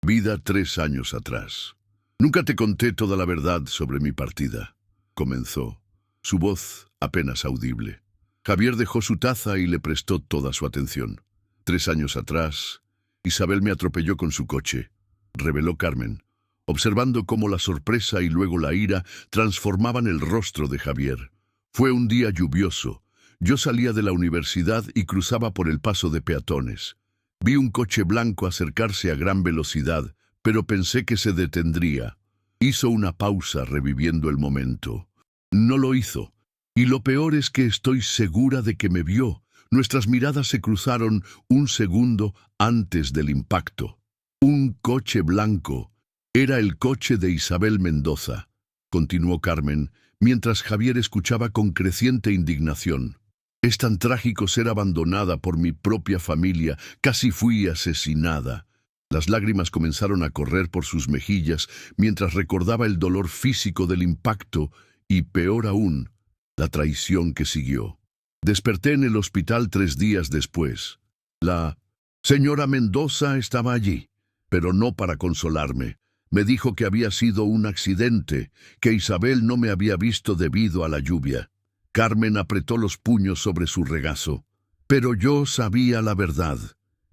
vida 3 años atrás. Nunca te conté toda la verdad sobre mi partida, comenzó, su voz apenas audible. Javier dejó su taza y le prestó toda su atención. 3 años atrás, Isabel me atropelló con su coche, reveló Carmen, observando cómo la sorpresa y luego la ira transformaban el rostro de Javier. Fue un día lluvioso. Yo salía de la universidad y cruzaba por el paso de peatones. Vi un coche blanco acercarse a gran velocidad, pero pensé que se detendría. Hizo una pausa reviviendo el momento. No lo hizo. Y lo peor es que estoy segura de que me vio. Nuestras miradas se cruzaron un segundo antes del impacto. Un coche blanco. Era el coche de Isabel Mendoza, continuó Carmen, mientras Javier escuchaba con creciente indignación. Es tan trágico ser abandonada por mi propia familia. Casi fui asesinada. Las lágrimas comenzaron a correr por sus mejillas mientras recordaba el dolor físico del impacto y, peor aún, la traición que siguió. Desperté en el hospital 3 días después. La señora Mendoza estaba allí, pero no para consolarme. Me dijo que había sido un accidente, que Isabel no me había visto debido a la lluvia. Carmen apretó los puños sobre su regazo. Pero yo sabía la verdad.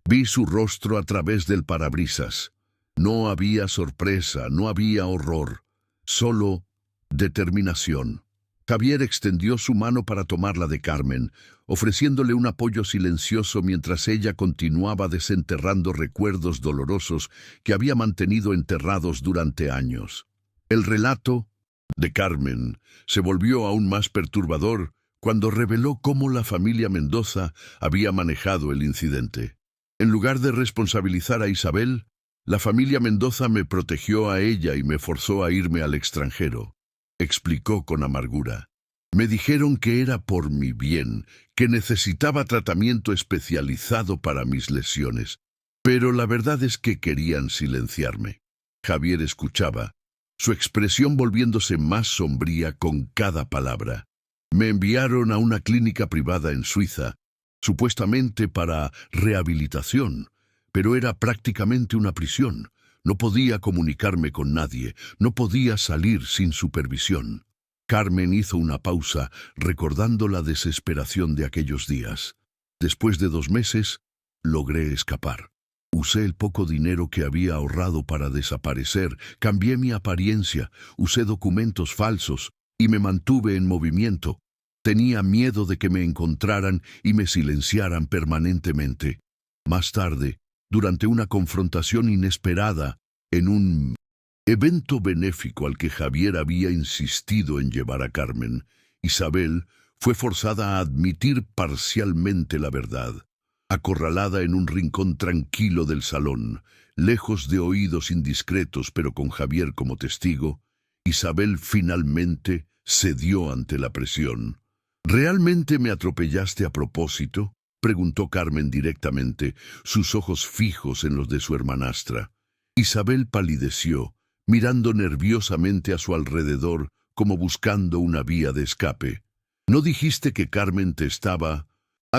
Vi su rostro a través del parabrisas. No había sorpresa, no había horror, solo determinación. Javier extendió su mano para tomar la de Carmen, ofreciéndole un apoyo silencioso mientras ella continuaba desenterrando recuerdos dolorosos que había mantenido enterrados durante años. El relato de Carmen se volvió aún más perturbador cuando reveló cómo la familia Mendoza había manejado el incidente. En lugar de responsabilizar a Isabel, la familia Mendoza me protegió a ella y me forzó a irme al extranjero, explicó con amargura. Me dijeron que era por mi bien, que necesitaba tratamiento especializado para mis lesiones, pero la verdad es que querían silenciarme. Javier escuchaba, su expresión volviéndose más sombría con cada palabra. Me enviaron a una clínica privada en Suiza, supuestamente para rehabilitación, pero era prácticamente una prisión. No podía comunicarme con nadie, no podía salir sin supervisión. Carmen hizo una pausa, recordando la desesperación de aquellos días. Después de 2 meses, logré escapar. Usé el poco dinero que había ahorrado para desaparecer, cambié mi apariencia, usé documentos falsos y me mantuve en movimiento. Tenía miedo de que me encontraran y me silenciaran permanentemente. Más tarde, durante una confrontación inesperada, en un evento benéfico al que Javier había insistido en llevar a Carmen, Isabel fue forzada a admitir parcialmente la verdad. Acorralada en un rincón tranquilo del salón, lejos de oídos indiscretos pero con Javier como testigo, Isabel finalmente cedió ante la presión. ¿Realmente me atropellaste a propósito?, preguntó Carmen directamente, sus ojos fijos en los de su hermanastra. Isabel palideció, mirando nerviosamente a su alrededor como buscando una vía de escape. ¿No dijiste que Carmen te estaba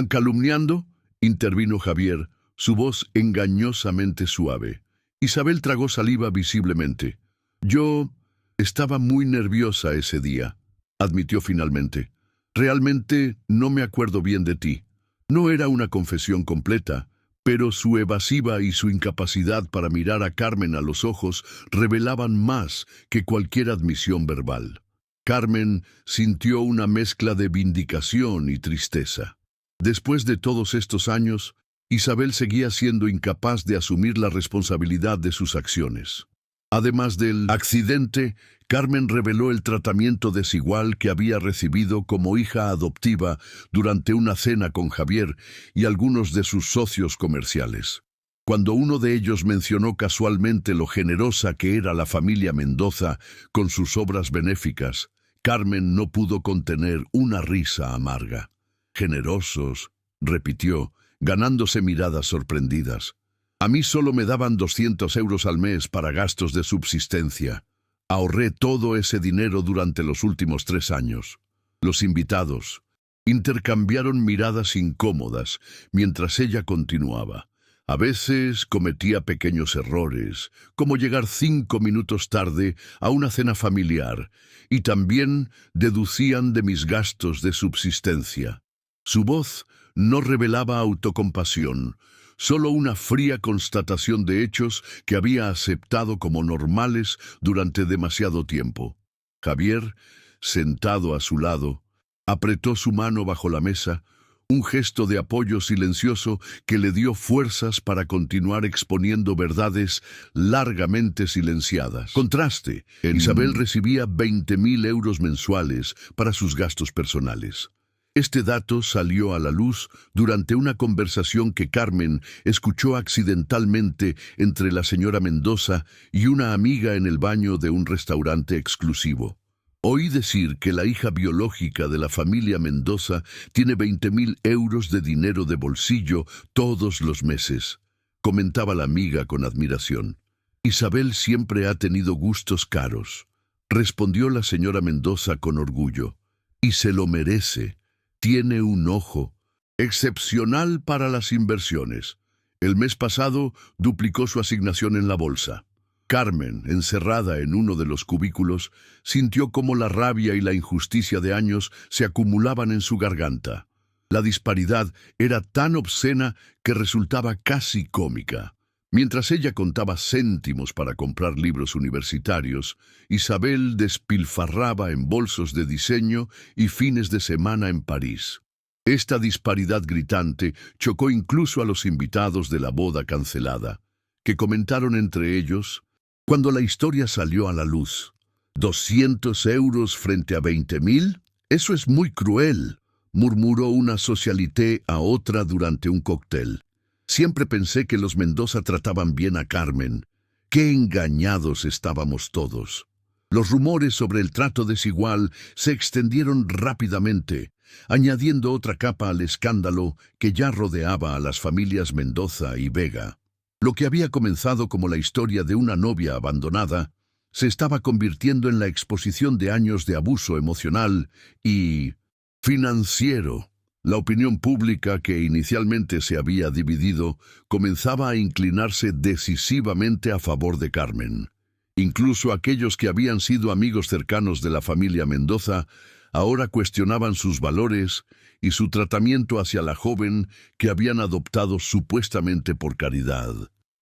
calumniando?, intervino Javier, su voz engañosamente suave. Isabel tragó saliva visiblemente. Yo estaba muy nerviosa ese día, admitió finalmente. Realmente no me acuerdo bien de ti. No era una confesión completa, pero su evasiva y su incapacidad para mirar a Carmen a los ojos revelaban más que cualquier admisión verbal. Carmen sintió una mezcla de vindicación y tristeza. Después de todos estos años, Isabel seguía siendo incapaz de asumir la responsabilidad de sus acciones. Además del accidente, Carmen reveló el tratamiento desigual que había recibido como hija adoptiva durante una cena con Javier y algunos de sus socios comerciales. Cuando uno de ellos mencionó casualmente lo generosa que era la familia Mendoza con sus obras benéficas, Carmen no pudo contener una risa amarga. «Generosos», repitió, ganándose miradas sorprendidas. «A mí solo me daban 200 euros al mes para gastos de subsistencia. Ahorré todo ese dinero durante los últimos 3 años». Los invitados intercambiaron miradas incómodas mientras ella continuaba. A veces cometía pequeños errores, como llegar 5 minutos tarde a una cena familiar, y también deducían de mis gastos de subsistencia. Su voz no revelaba autocompasión, solo una fría constatación de hechos que había aceptado como normales durante demasiado tiempo. Javier, sentado a su lado, apretó su mano bajo la mesa, un gesto de apoyo silencioso que le dio fuerzas para continuar exponiendo verdades largamente silenciadas. Contraste, Isabel recibía 20.000 euros mensuales para sus gastos personales. Este dato salió a la luz durante una conversación que Carmen escuchó accidentalmente entre la señora Mendoza y una amiga en el baño de un restaurante exclusivo. «Oí decir que la hija biológica de la familia Mendoza tiene 20.000 euros de dinero de bolsillo todos los meses», comentaba la amiga con admiración. «Isabel siempre ha tenido gustos caros», respondió la señora Mendoza con orgullo. «Y se lo merece. Tiene un ojo excepcional para las inversiones. El mes pasado duplicó su asignación en la bolsa». Carmen, encerrada en uno de los cubículos, sintió cómo la rabia y la injusticia de años se acumulaban en su garganta. La disparidad era tan obscena que resultaba casi cómica. Mientras ella contaba céntimos para comprar libros universitarios, Isabel despilfarraba en bolsos de diseño y fines de semana en París. Esta disparidad gritante chocó incluso a los invitados de la boda cancelada, que comentaron entre ellos: «Cuando la historia salió a la luz, 200 euros frente a 20.000, eso es muy cruel», murmuró una socialité a otra durante un cóctel. «Siempre pensé que los Mendoza trataban bien a Carmen. Qué engañados estábamos todos». Los rumores sobre el trato desigual se extendieron rápidamente, añadiendo otra capa al escándalo que ya rodeaba a las familias Mendoza y Vega. Lo que había comenzado como la historia de una novia abandonada se estaba convirtiendo en la exposición de años de abuso emocional y financiero. La opinión pública, que inicialmente se había dividido, comenzaba a inclinarse decisivamente a favor de Carmen. Incluso aquellos que habían sido amigos cercanos de la familia Mendoza ahora cuestionaban sus valores y su tratamiento hacia la joven que habían adoptado supuestamente por caridad.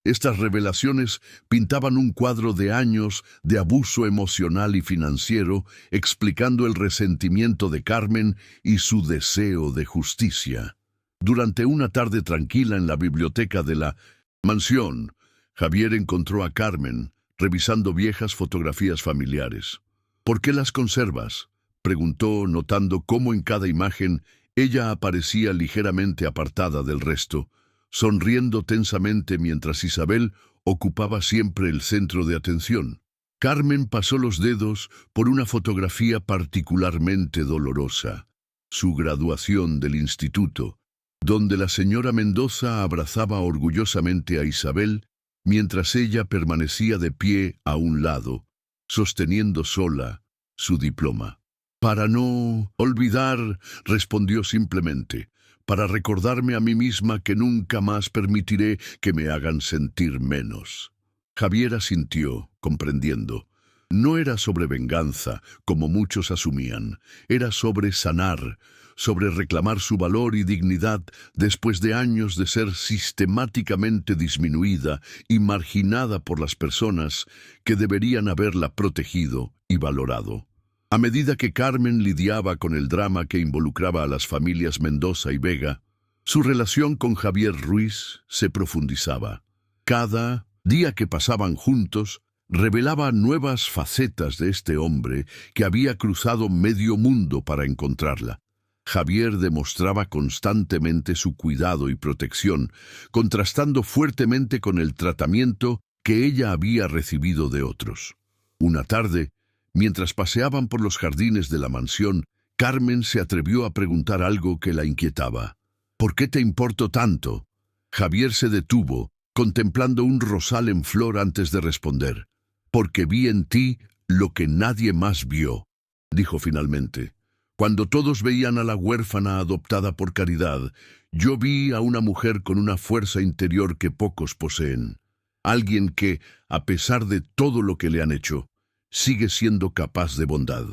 Estas revelaciones pintaban un cuadro de años de abuso emocional y financiero, explicando el resentimiento de Carmen y su deseo de justicia. Durante una tarde tranquila en la biblioteca de la mansión, Javier encontró a Carmen revisando viejas fotografías familiares. «¿Por qué las conservas?», preguntó, notando cómo en cada imagen ella aparecía ligeramente apartada del resto, sonriendo tensamente mientras Isabel ocupaba siempre el centro de atención. Carmen pasó los dedos por una fotografía particularmente dolorosa, su graduación del instituto, donde la señora Mendoza abrazaba orgullosamente a Isabel mientras ella permanecía de pie a un lado, sosteniendo sola su diploma. «Para no olvidar», respondió simplemente, «para recordarme a mí misma que nunca más permitiré que me hagan sentir menos». Javier asintió, comprendiendo. No era sobre venganza, como muchos asumían. Era sobre sanar, sobre reclamar su valor y dignidad después de años de ser sistemáticamente disminuida y marginada por las personas que deberían haberla protegido y valorado. A medida que Carmen lidiaba con el drama que involucraba a las familias Mendoza y Vega, su relación con Javier Ruiz se profundizaba. Cada día que pasaban juntos revelaba nuevas facetas de este hombre que había cruzado medio mundo para encontrarla. Javier demostraba constantemente su cuidado y protección, contrastando fuertemente con el tratamiento que ella había recibido de otros. Una tarde, mientras paseaban por los jardines de la mansión, Carmen se atrevió a preguntar algo que la inquietaba. ¿Por qué te importo tanto? Javier se detuvo, contemplando un rosal en flor antes de responder. Porque vi en ti lo que nadie más vio, dijo finalmente. Cuando todos veían a la huérfana adoptada por caridad, yo vi a una mujer con una fuerza interior que pocos poseen. Alguien que, a pesar de todo lo que le han hecho, sigue siendo capaz de bondad.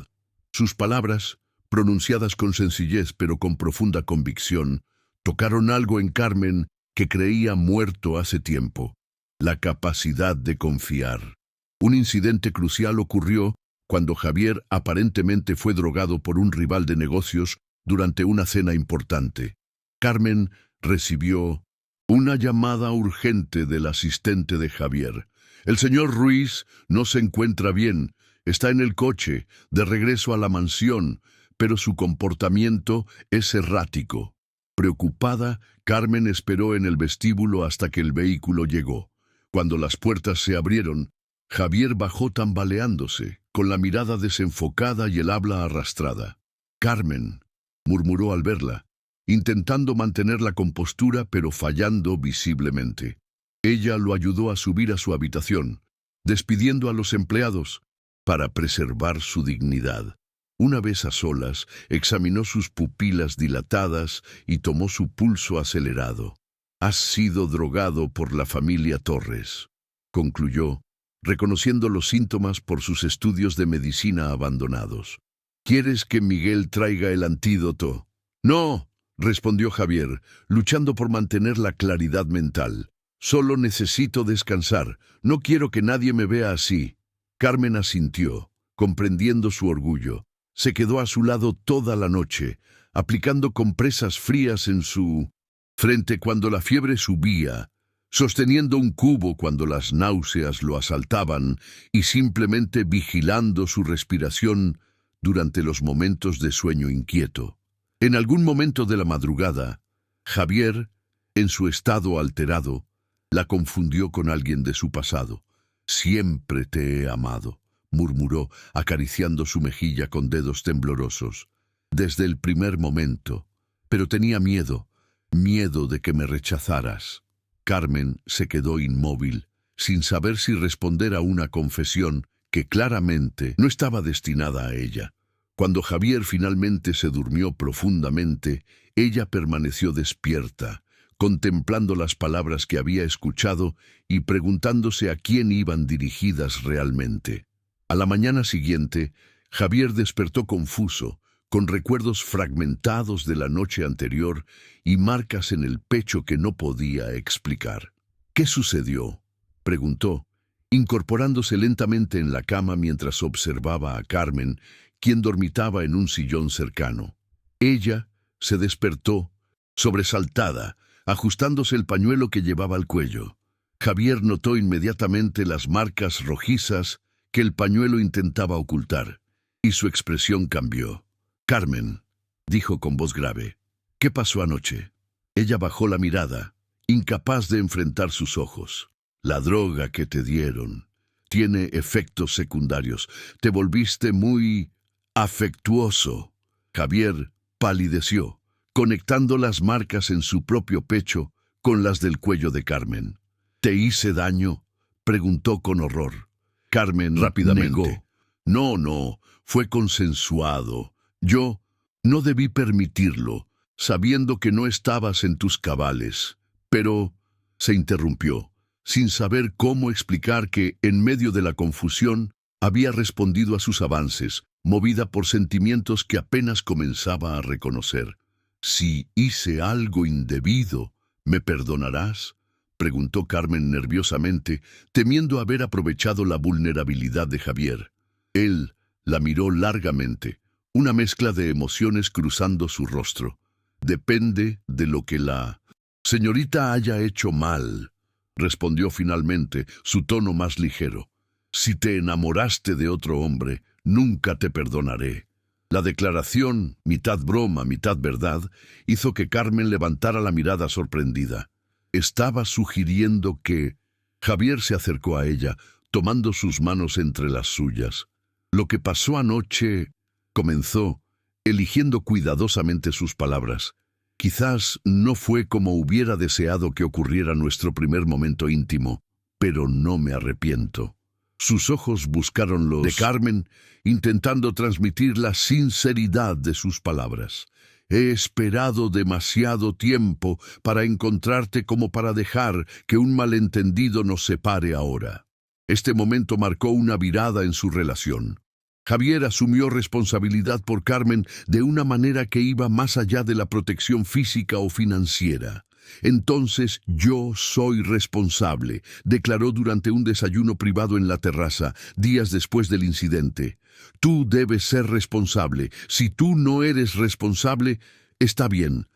Sus palabras, pronunciadas con sencillez pero con profunda convicción, tocaron algo en Carmen que creía muerto hace tiempo: la capacidad de confiar. Un incidente crucial ocurrió cuando Javier aparentemente fue drogado por un rival de negocios durante una cena importante. Carmen recibió una llamada urgente del asistente de Javier. El señor Ruiz no se encuentra bien, está en el coche, de regreso a la mansión, pero su comportamiento es errático. Preocupada, Carmen esperó en el vestíbulo hasta que el vehículo llegó. Cuando las puertas se abrieron, Javier bajó tambaleándose, con la mirada desenfocada y el habla arrastrada. «Carmen», murmuró al verla, intentando mantener la compostura pero fallando visiblemente. Ella lo ayudó a subir a su habitación, despidiendo a los empleados para preservar su dignidad. Una vez a solas, examinó sus pupilas dilatadas y tomó su pulso acelerado. «Has sido drogado por la familia Torres», concluyó, reconociendo los síntomas por sus estudios de medicina abandonados. «¿Quieres que Miguel traiga el antídoto?» «No», respondió Javier, luchando por mantener la claridad mental. «Solo necesito descansar. No quiero que nadie me vea así». Carmen asintió, comprendiendo su orgullo. Se quedó a su lado toda la noche, aplicando compresas frías en su frente cuando la fiebre subía, sosteniendo un cubo cuando las náuseas lo asaltaban y simplemente vigilando su respiración durante los momentos de sueño inquieto. En algún momento de la madrugada, Javier, en su estado alterado, la confundió con alguien de su pasado. «Siempre te he amado», murmuró, acariciando su mejilla con dedos temblorosos. «Desde el primer momento. Pero tenía miedo de que me rechazaras». Carmen se quedó inmóvil, sin saber si responder a una confesión que claramente no estaba destinada a ella. Cuando Javier finalmente se durmió profundamente, ella permaneció despierta, contemplando las palabras que había escuchado y preguntándose a quién iban dirigidas realmente. A la mañana siguiente, Javier despertó confuso, con recuerdos fragmentados de la noche anterior y marcas en el pecho que no podía explicar. «¿Qué sucedió?», preguntó, incorporándose lentamente en la cama mientras observaba a Carmen, quien dormitaba en un sillón cercano. Ella se despertó, sobresaltada, ajustándose el pañuelo que llevaba al cuello. Javier notó inmediatamente las marcas rojizas que el pañuelo intentaba ocultar, y su expresión cambió. «Carmen», dijo con voz grave, «¿qué pasó anoche?». Ella bajó la mirada, incapaz de enfrentar sus ojos. «La droga que te dieron tiene efectos secundarios. Te volviste muy afectuoso». Javier palideció, conectando las marcas en su propio pecho con las del cuello de Carmen. «¿Te hice daño?», preguntó con horror. Carmen rápidamente negó. «No, fue consensuado. Yo no debí permitirlo, sabiendo que no estabas en tus cabales». Pero se interrumpió, sin saber cómo explicar que, en medio de la confusión, había respondido a sus avances, movida por sentimientos que apenas comenzaba a reconocer. «Si hice algo indebido, ¿me perdonarás?», preguntó Carmen nerviosamente, temiendo haber aprovechado la vulnerabilidad de Javier. Él La miró largamente, una mezcla de emociones cruzando su rostro. Depende de lo que la señorita haya hecho mal, respondió finalmente, su tono más ligero. Si te enamoraste de otro hombre, nunca te perdonaré. La declaración, mitad broma, mitad verdad, hizo que Carmen levantara la mirada sorprendida. Estaba sugiriendo que... Javier se acercó a ella, tomando sus manos entre las suyas. Lo que pasó anoche... comenzó, eligiendo cuidadosamente sus palabras. Quizás no fue como hubiera deseado que ocurriera nuestro primer momento íntimo, pero no me arrepiento. Sus ojos buscaron los de Carmen, intentando transmitir la sinceridad de sus palabras. He esperado demasiado tiempo para encontrarte como para dejar que un malentendido nos separe ahora. Este momento marcó una virada en su relación. Javier asumió responsabilidad por Carmen de una manera que iba más allá de la protección física o financiera. Entonces yo soy responsable, declaró durante un desayuno privado en la terraza, días después del incidente. Tú debes ser responsable. Si tú no eres responsable, está bien.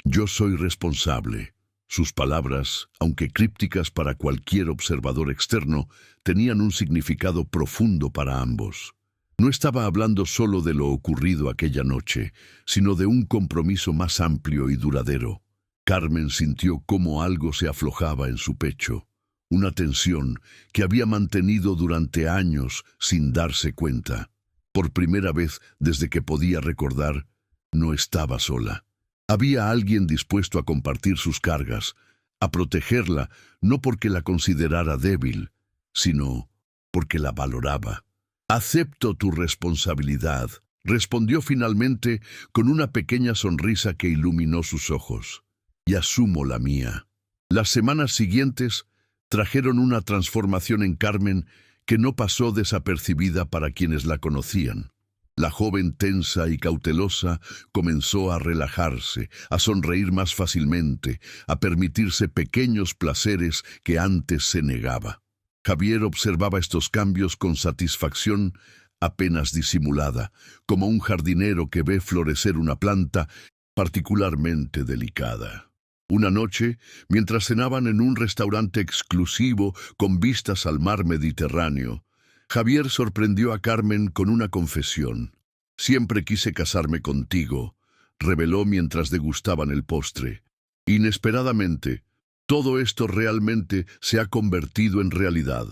Yo soy responsable. Sus palabras, aunque crípticas para cualquier observador externo, tenían un significado profundo para ambos. No estaba hablando solo de lo ocurrido aquella noche, sino de un compromiso más amplio y duradero. Carmen sintió cómo algo se aflojaba en su pecho, una tensión que había mantenido durante años sin darse cuenta. Por primera vez desde que podía recordar, no estaba sola. Había alguien dispuesto a compartir sus cargas, a protegerla, no porque la considerara débil, sino porque la valoraba. «Acepto tu responsabilidad», respondió finalmente con una pequeña sonrisa que iluminó sus ojos. «Y asumo la mía». Las semanas siguientes trajeron una transformación en Carmen que no pasó desapercibida para quienes la conocían. La joven tensa y cautelosa comenzó a relajarse, a sonreír más fácilmente, a permitirse pequeños placeres que antes se negaba. Javier observaba estos cambios con satisfacción apenas disimulada, como un jardinero que ve florecer una planta particularmente delicada. Una noche, mientras cenaban en un restaurante exclusivo con vistas al mar Mediterráneo, Javier sorprendió a Carmen con una confesión. «Siempre quise casarme contigo», reveló mientras degustaban el postre. Inesperadamente, todo esto realmente se ha convertido en realidad.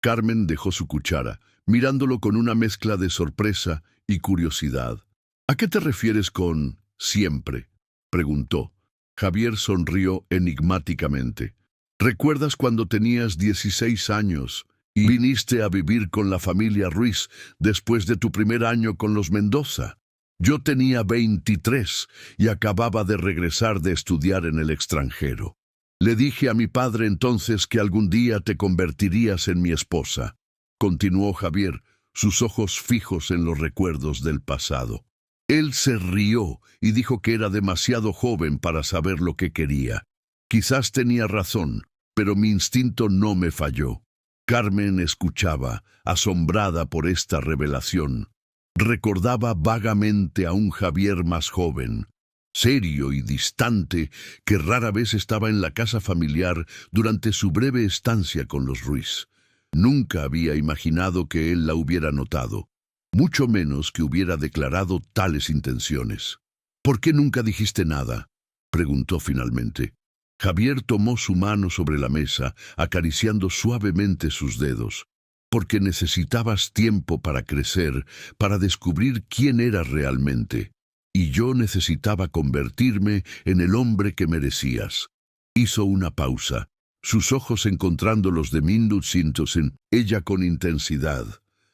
Carmen dejó su cuchara, mirándolo con una mezcla de sorpresa y curiosidad. «¿A qué te refieres con siempre?», preguntó. Javier sonrió enigmáticamente. «¿Recuerdas cuando tenías 16 años y viniste a vivir con la familia Ruiz después de tu primer año con los Mendoza? Yo tenía 23 y acababa de regresar de estudiar en el extranjero. Le dije a mi padre entonces que algún día te convertirías en mi esposa», continuó Javier, sus ojos fijos en los recuerdos del pasado. Él se rió y dijo que era demasiado joven para saber lo que quería. Quizás tenía razón, pero mi instinto no me falló. Carmen escuchaba, asombrada por esta revelación. Recordaba vagamente a un Javier más joven, serio y distante, que rara vez estaba en la casa familiar durante su breve estancia con los Ruiz. Nunca había imaginado que él la hubiera notado, mucho menos que hubiera declarado tales intenciones. «¿Por qué nunca dijiste nada?», preguntó finalmente. Javier tomó su mano sobre la mesa, acariciando suavemente sus dedos. «Porque necesitabas tiempo para crecer, para descubrir quién eras realmente. Y yo necesitaba convertirme en el hombre que merecías». Hizo una pausa, sus ojos encontrando los de Minduzintosen, ella con intensidad.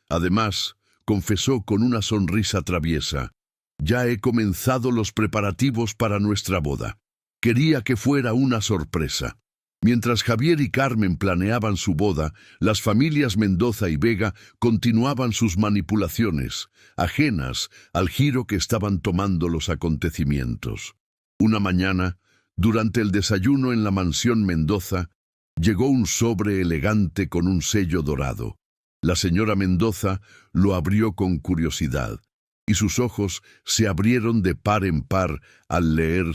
Además, confesó con una sonrisa traviesa: «Ya he comenzado los preparativos para nuestra boda. Quería que fuera una sorpresa». Mientras Javier y Carmen planeaban su boda, las familias Mendoza y Vega continuaban sus manipulaciones, ajenas al giro que estaban tomando los acontecimientos. Una mañana, durante el desayuno en la mansión Mendoza, llegó un sobre elegante con un sello dorado. La señora Mendoza lo abrió con curiosidad, y sus ojos se abrieron de par en par al leer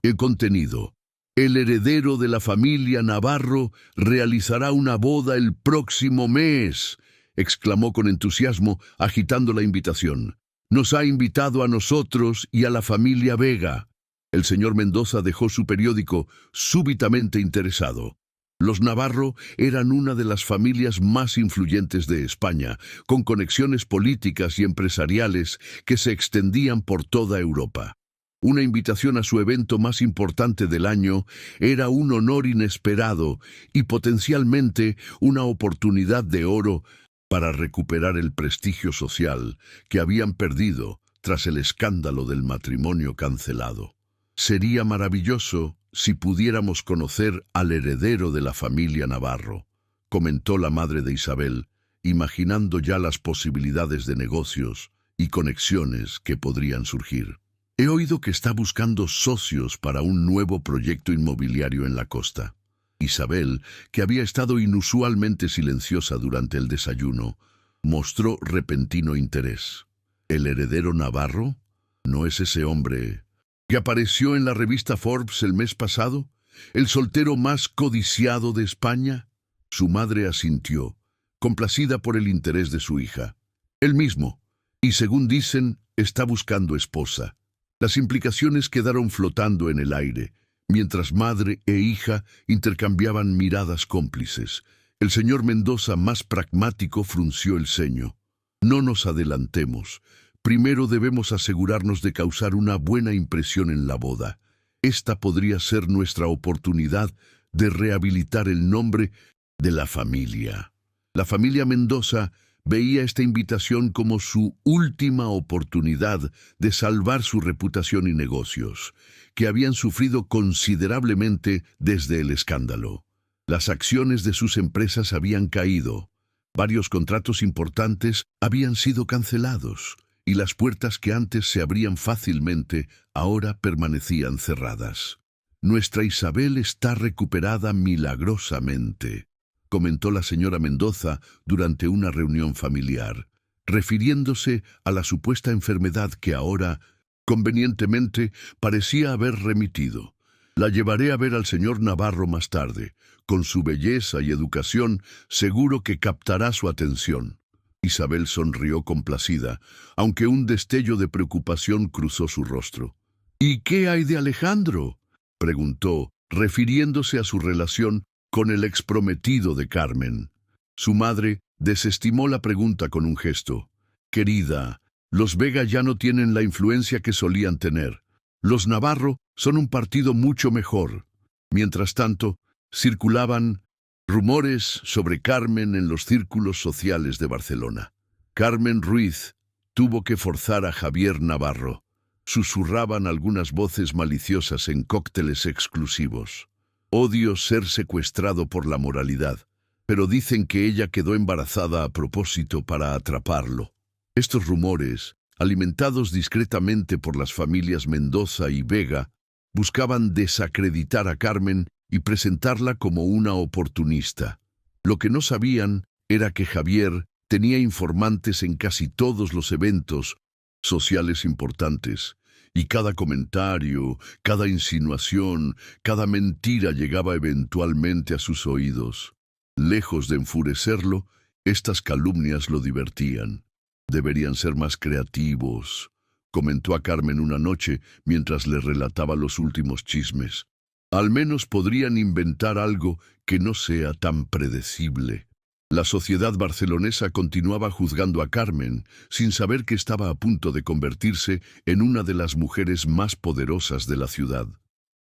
el contenido. El heredero de la familia Navarro realizará una boda el próximo mes, exclamó con entusiasmo, agitando la invitación. Nos ha invitado a nosotros y a la familia Vega. El señor Mendoza dejó su periódico súbitamente interesado. Los Navarro eran una de las familias más influyentes de España, con conexiones políticas y empresariales que se extendían por toda Europa. Una invitación a su evento más importante del año era un honor inesperado y potencialmente una oportunidad de oro para recuperar el prestigio social que habían perdido tras el escándalo del matrimonio cancelado. Sería maravilloso si pudiéramos conocer al heredero de la familia Navarro, comentó la madre de Isabel, imaginando ya las posibilidades de negocios y conexiones que podrían surgir. He oído que está buscando socios para un nuevo proyecto inmobiliario en la costa. Isabel, que había estado inusualmente silenciosa durante el desayuno, mostró repentino interés. ¿El heredero Navarro? ¿No es ese hombre que apareció en la revista Forbes el mes pasado? ¿El soltero más codiciado de España? Su madre asintió, complacida por el interés de su hija. Él mismo, y según dicen, está buscando esposa. Las implicaciones quedaron flotando en el aire, mientras madre e hija intercambiaban miradas cómplices. El señor Mendoza, más pragmático, frunció el ceño. No nos adelantemos. Primero debemos asegurarnos de causar una buena impresión en la boda. Esta podría ser nuestra oportunidad de rehabilitar el nombre de la familia. La familia Mendoza veía esta invitación como su última oportunidad de salvar su reputación y negocios, que habían sufrido considerablemente desde el escándalo. Las acciones de sus empresas habían caído, varios contratos importantes habían sido cancelados, y las puertas que antes se abrían fácilmente ahora permanecían cerradas. Nuestra Isabel está recuperada milagrosamente, comentó la señora Mendoza durante una reunión familiar, refiriéndose a la supuesta enfermedad que ahora, convenientemente, parecía haber remitido. La llevaré a ver al señor Navarro más tarde. Con su belleza y educación, seguro que captará su atención. Isabel sonrió complacida, aunque un destello de preocupación cruzó su rostro. ¿Y qué hay de Alejandro?, preguntó, refiriéndose a su relación con el exprometido de Carmen. Su madre desestimó la pregunta con un gesto. Querida, los Vega ya no tienen la influencia que solían tener. Los Navarro son un partido mucho mejor. Mientras tanto, circulaban rumores sobre Carmen en los círculos sociales de Barcelona. Carmen Ruiz tuvo que forzar a Javier Navarro. Susurraban algunas voces maliciosas en cócteles exclusivos. Odio ser secuestrado por la moralidad, pero dicen que ella quedó embarazada a propósito para atraparlo. Estos rumores, alimentados discretamente por las familias Mendoza y Vega, buscaban desacreditar a Carmen y presentarla como una oportunista. Lo que no sabían era que Javier tenía informantes en casi todos los eventos sociales importantes, y cada comentario, cada insinuación, cada mentira llegaba eventualmente a sus oídos. Lejos de enfurecerlo, estas calumnias lo divertían. Deberían ser más creativos, comentó a Carmen una noche mientras le relataba los últimos chismes. Al menos podrían inventar algo que no sea tan predecible. La sociedad barcelonesa continuaba juzgando a Carmen, sin saber que estaba a punto de convertirse en una de las mujeres más poderosas de la ciudad.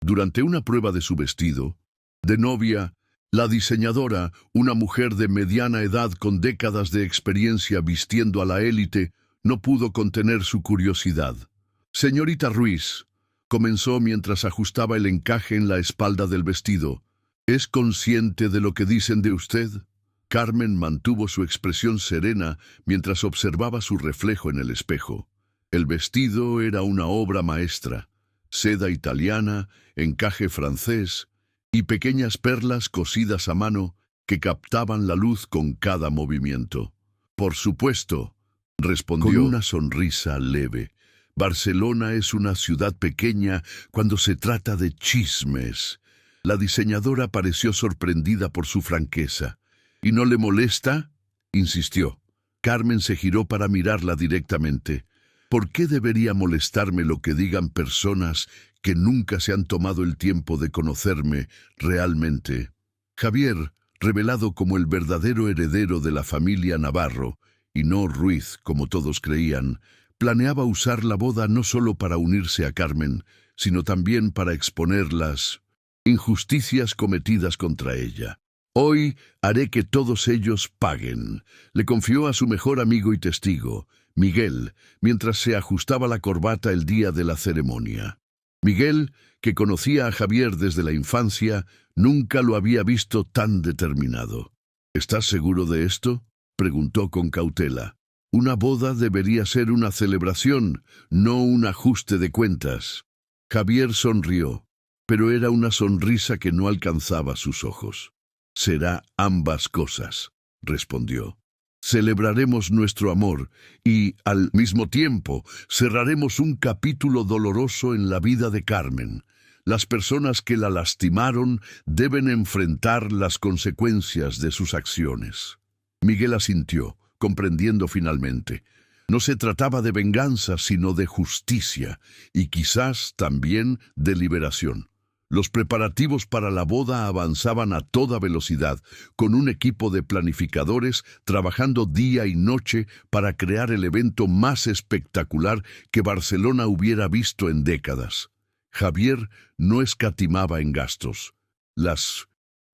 Durante una prueba de su vestido, de novia, la diseñadora, una mujer de mediana edad con décadas de experiencia vistiendo a la élite, no pudo contener su curiosidad. «Señorita Ruiz», comenzó mientras ajustaba el encaje en la espalda del vestido, «¿es consciente de lo que dicen de usted?». Carmen mantuvo su expresión serena mientras observaba su reflejo en el espejo. El vestido era una obra maestra, seda italiana, encaje francés y pequeñas perlas cosidas a mano que captaban la luz con cada movimiento. Por supuesto, respondió con una sonrisa leve. Barcelona es una ciudad pequeña cuando se trata de chismes. La diseñadora pareció sorprendida por su franqueza. ¿Y no le molesta?, insistió. Carmen se giró para mirarla directamente. ¿Por qué debería molestarme lo que digan personas que nunca se han tomado el tiempo de conocerme realmente? Javier, revelado como el verdadero heredero de la familia Navarro, y no Ruiz, como todos creían, planeaba usar la boda no solo para unirse a Carmen, sino también para exponer las injusticias cometidas contra ella. Hoy haré que todos ellos paguen, le confió a su mejor amigo y testigo, Miguel, mientras se ajustaba la corbata el día de la ceremonia. Miguel, que conocía a Javier desde la infancia, nunca lo había visto tan determinado. ¿Estás seguro de esto?, preguntó con cautela. Una boda debería ser una celebración, no un ajuste de cuentas. Javier sonrió, pero era una sonrisa que no alcanzaba sus ojos. Será ambas cosas, respondió. Celebraremos nuestro amor y, al mismo tiempo, cerraremos un capítulo doloroso en la vida de Carmen. Las personas que la lastimaron deben enfrentar las consecuencias de sus acciones. Miguel asintió, comprendiendo finalmente. No se trataba de venganza, sino de justicia, y quizás también de liberación. Los preparativos para la boda avanzaban a toda velocidad, con un equipo de planificadores trabajando día y noche para crear el evento más espectacular que Barcelona hubiera visto en décadas. Javier no escatimaba en gastos. Las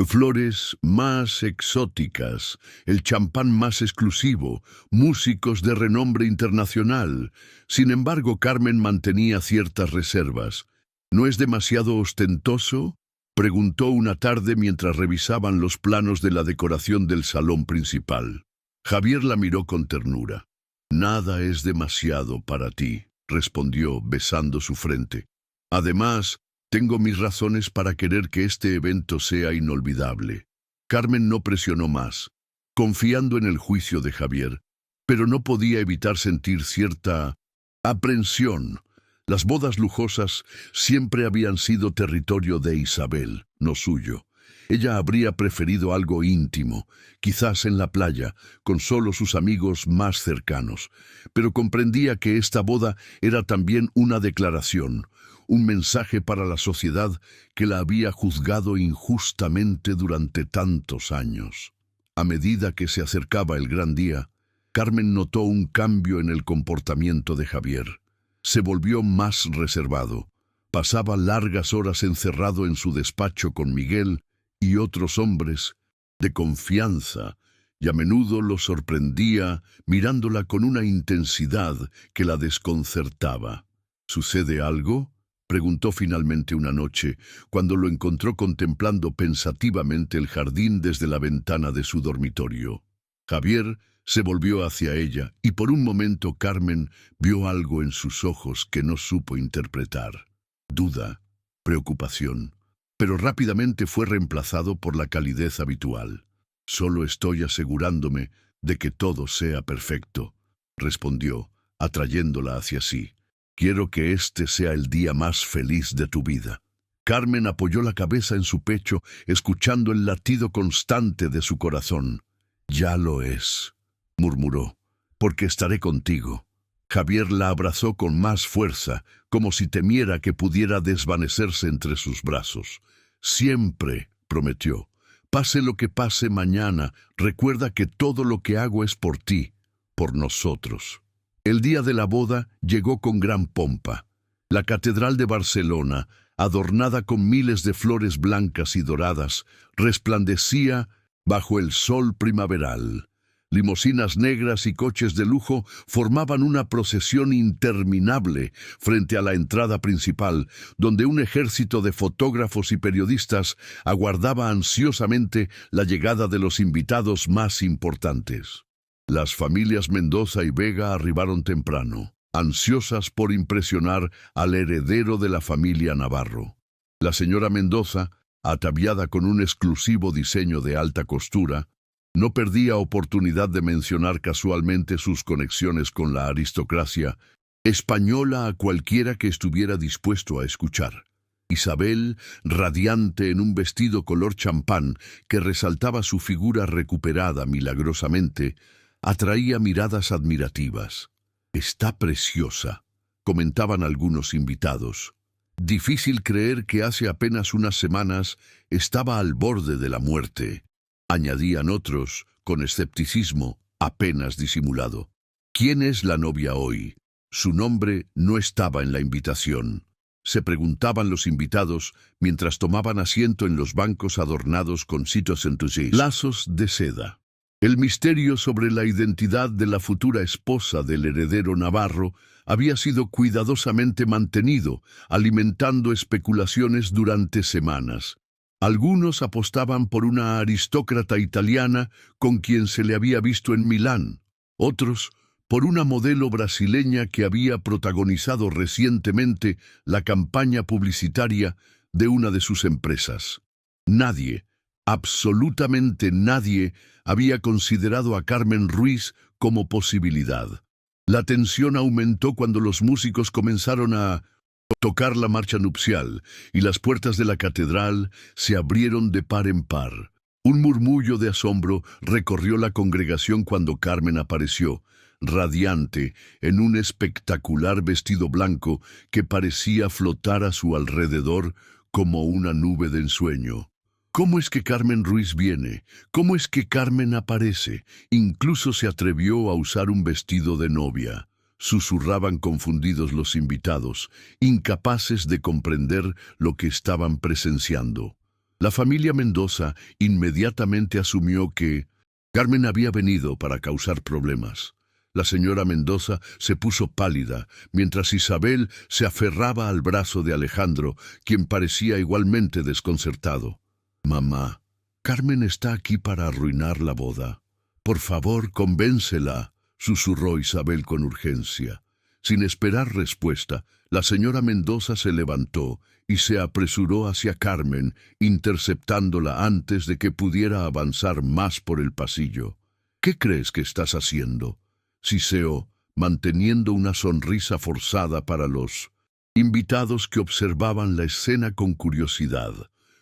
flores más exóticas, el champán más exclusivo, músicos de renombre internacional. Sin embargo, Carmen mantenía ciertas reservas. ¿No es demasiado ostentoso?, preguntó una tarde mientras revisaban los planos de la decoración del salón principal. Javier la miró con ternura. «Nada es demasiado para ti», respondió, besando su frente. «Además, tengo mis razones para querer que este evento sea inolvidable». Carmen no presionó más, confiando en el juicio de Javier, pero no podía evitar sentir cierta aprensión. Las bodas lujosas siempre habían sido territorio de Isabel, no suyo. Ella habría preferido algo íntimo, quizás en la playa, con solo sus amigos más cercanos, pero comprendía que esta boda era también una declaración, un mensaje para la sociedad que la había juzgado injustamente durante tantos años. A medida que se acercaba el gran día, Carmen notó un cambio en el comportamiento de Javier. Se volvió más reservado. Pasaba largas horas encerrado en su despacho con Miguel y otros hombres de confianza, y a menudo lo sorprendía mirándola con una intensidad que la desconcertaba. «¿Sucede algo?», preguntó finalmente una noche, cuando lo encontró contemplando pensativamente el jardín desde la ventana de su dormitorio. Javier se volvió hacia ella, y por un momento Carmen vio algo en sus ojos que no supo interpretar. Duda, preocupación, pero rápidamente fue reemplazado por la calidez habitual. «Solo estoy asegurándome de que todo sea perfecto», respondió, atrayéndola hacia sí. «Quiero que este sea el día más feliz de tu vida». Carmen apoyó la cabeza en su pecho, escuchando el latido constante de su corazón. «Ya lo es», murmuró, «porque estaré contigo». Javier la abrazó con más fuerza, como si temiera que pudiera desvanecerse entre sus brazos. «Siempre», prometió, «pase lo que pase mañana, recuerda que todo lo que hago es por ti, por nosotros». El día de la boda llegó con gran pompa. La Catedral de Barcelona, adornada con miles de flores blancas y doradas, resplandecía bajo el sol primaveral. Limusinas negras y coches de lujo formaban una procesión interminable frente a la entrada principal, donde un ejército de fotógrafos y periodistas aguardaba ansiosamente la llegada de los invitados más importantes. Las familias Mendoza y Vega arribaron temprano, ansiosas por impresionar al heredero de la familia Navarro. La señora Mendoza, ataviada con un exclusivo diseño de alta costura, No perdía oportunidad de mencionar casualmente sus conexiones con la aristocracia española a cualquiera que estuviera dispuesto a escuchar. Isabel, radiante en un vestido color champán que resaltaba su figura recuperada milagrosamente, atraía miradas admirativas. «Está preciosa», comentaban algunos invitados. «Difícil creer que hace apenas unas semanas estaba al borde de la muerte», añadían otros, con escepticismo apenas disimulado. «¿Quién es la novia hoy?» Su nombre no estaba en la invitación. Se preguntaban los invitados mientras tomaban asiento en los bancos adornados con citos entusiastas. Lazos de seda. El misterio sobre la identidad de la futura esposa del heredero navarro había sido cuidadosamente mantenido, alimentando especulaciones durante semanas. Algunos apostaban por una aristócrata italiana con quien se le había visto en Milán. Otros por una modelo brasileña que había protagonizado recientemente la campaña publicitaria de una de sus empresas. Nadie, absolutamente nadie, había considerado a Carmen Ruiz como posibilidad. La tensión aumentó cuando los músicos comenzaron a tocar la marcha nupcial y las puertas de la catedral se abrieron de par en par. Un murmullo de asombro recorrió la congregación cuando Carmen apareció, radiante, en un espectacular vestido blanco que parecía flotar a su alrededor como una nube de ensueño. ¿Cómo es que Carmen Ruiz viene? ¿Cómo es que Carmen aparece? Incluso se atrevió a usar un vestido de novia. Susurraban confundidos los invitados, incapaces de comprender lo que estaban presenciando. La familia Mendoza inmediatamente asumió que Carmen había venido para causar problemas. La señora Mendoza se puso pálida, mientras Isabel se aferraba al brazo de Alejandro, quien parecía igualmente desconcertado. «Mamá, Carmen está aquí para arruinar la boda. Por favor, convéncela», susurró Isabel con urgencia. Sin esperar respuesta, la señora Mendoza se levantó y se apresuró hacia Carmen, interceptándola antes de que pudiera avanzar más por el pasillo. «¿Qué crees que estás haciendo?», siseó, manteniendo una sonrisa forzada para los invitados que observaban la escena con curiosidad.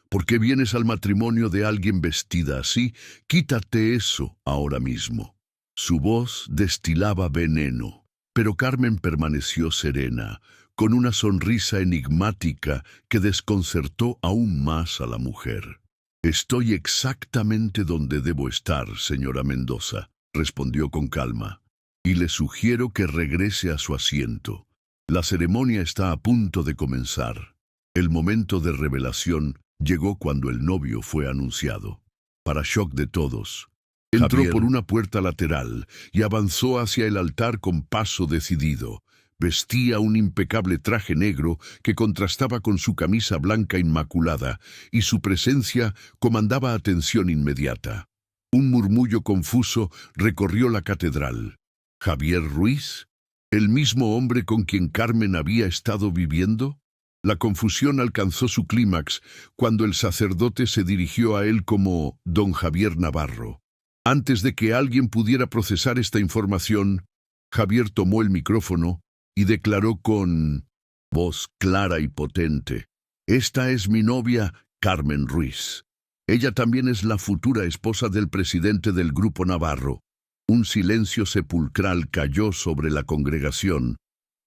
«¿Por qué vienes al matrimonio de alguien vestida así? Quítate eso ahora mismo». Su voz destilaba veneno, pero Carmen permaneció serena, con una sonrisa enigmática que desconcertó aún más a la mujer. «Estoy exactamente donde debo estar, señora Mendoza», respondió con calma, «y le sugiero que regrese a su asiento. La ceremonia está a punto de comenzar». El momento de revelación llegó cuando el novio fue anunciado. Para shock de todos, entró por una puerta lateral y avanzó hacia el altar con paso decidido. Vestía un impecable traje negro que contrastaba con su camisa blanca inmaculada, y su presencia comandaba atención inmediata. Un murmullo confuso recorrió la catedral. ¿Javier Ruiz? ¿El mismo hombre con quien Carmen había estado viviendo? La confusión alcanzó su clímax cuando el sacerdote se dirigió a él como don Javier Navarro. Antes de que alguien pudiera procesar esta información, Javier tomó el micrófono y declaró con voz clara y potente: «Esta es mi novia, Carmen Ruiz. Ella también es la futura esposa del presidente del Grupo Navarro». Un silencio sepulcral cayó sobre la congregación,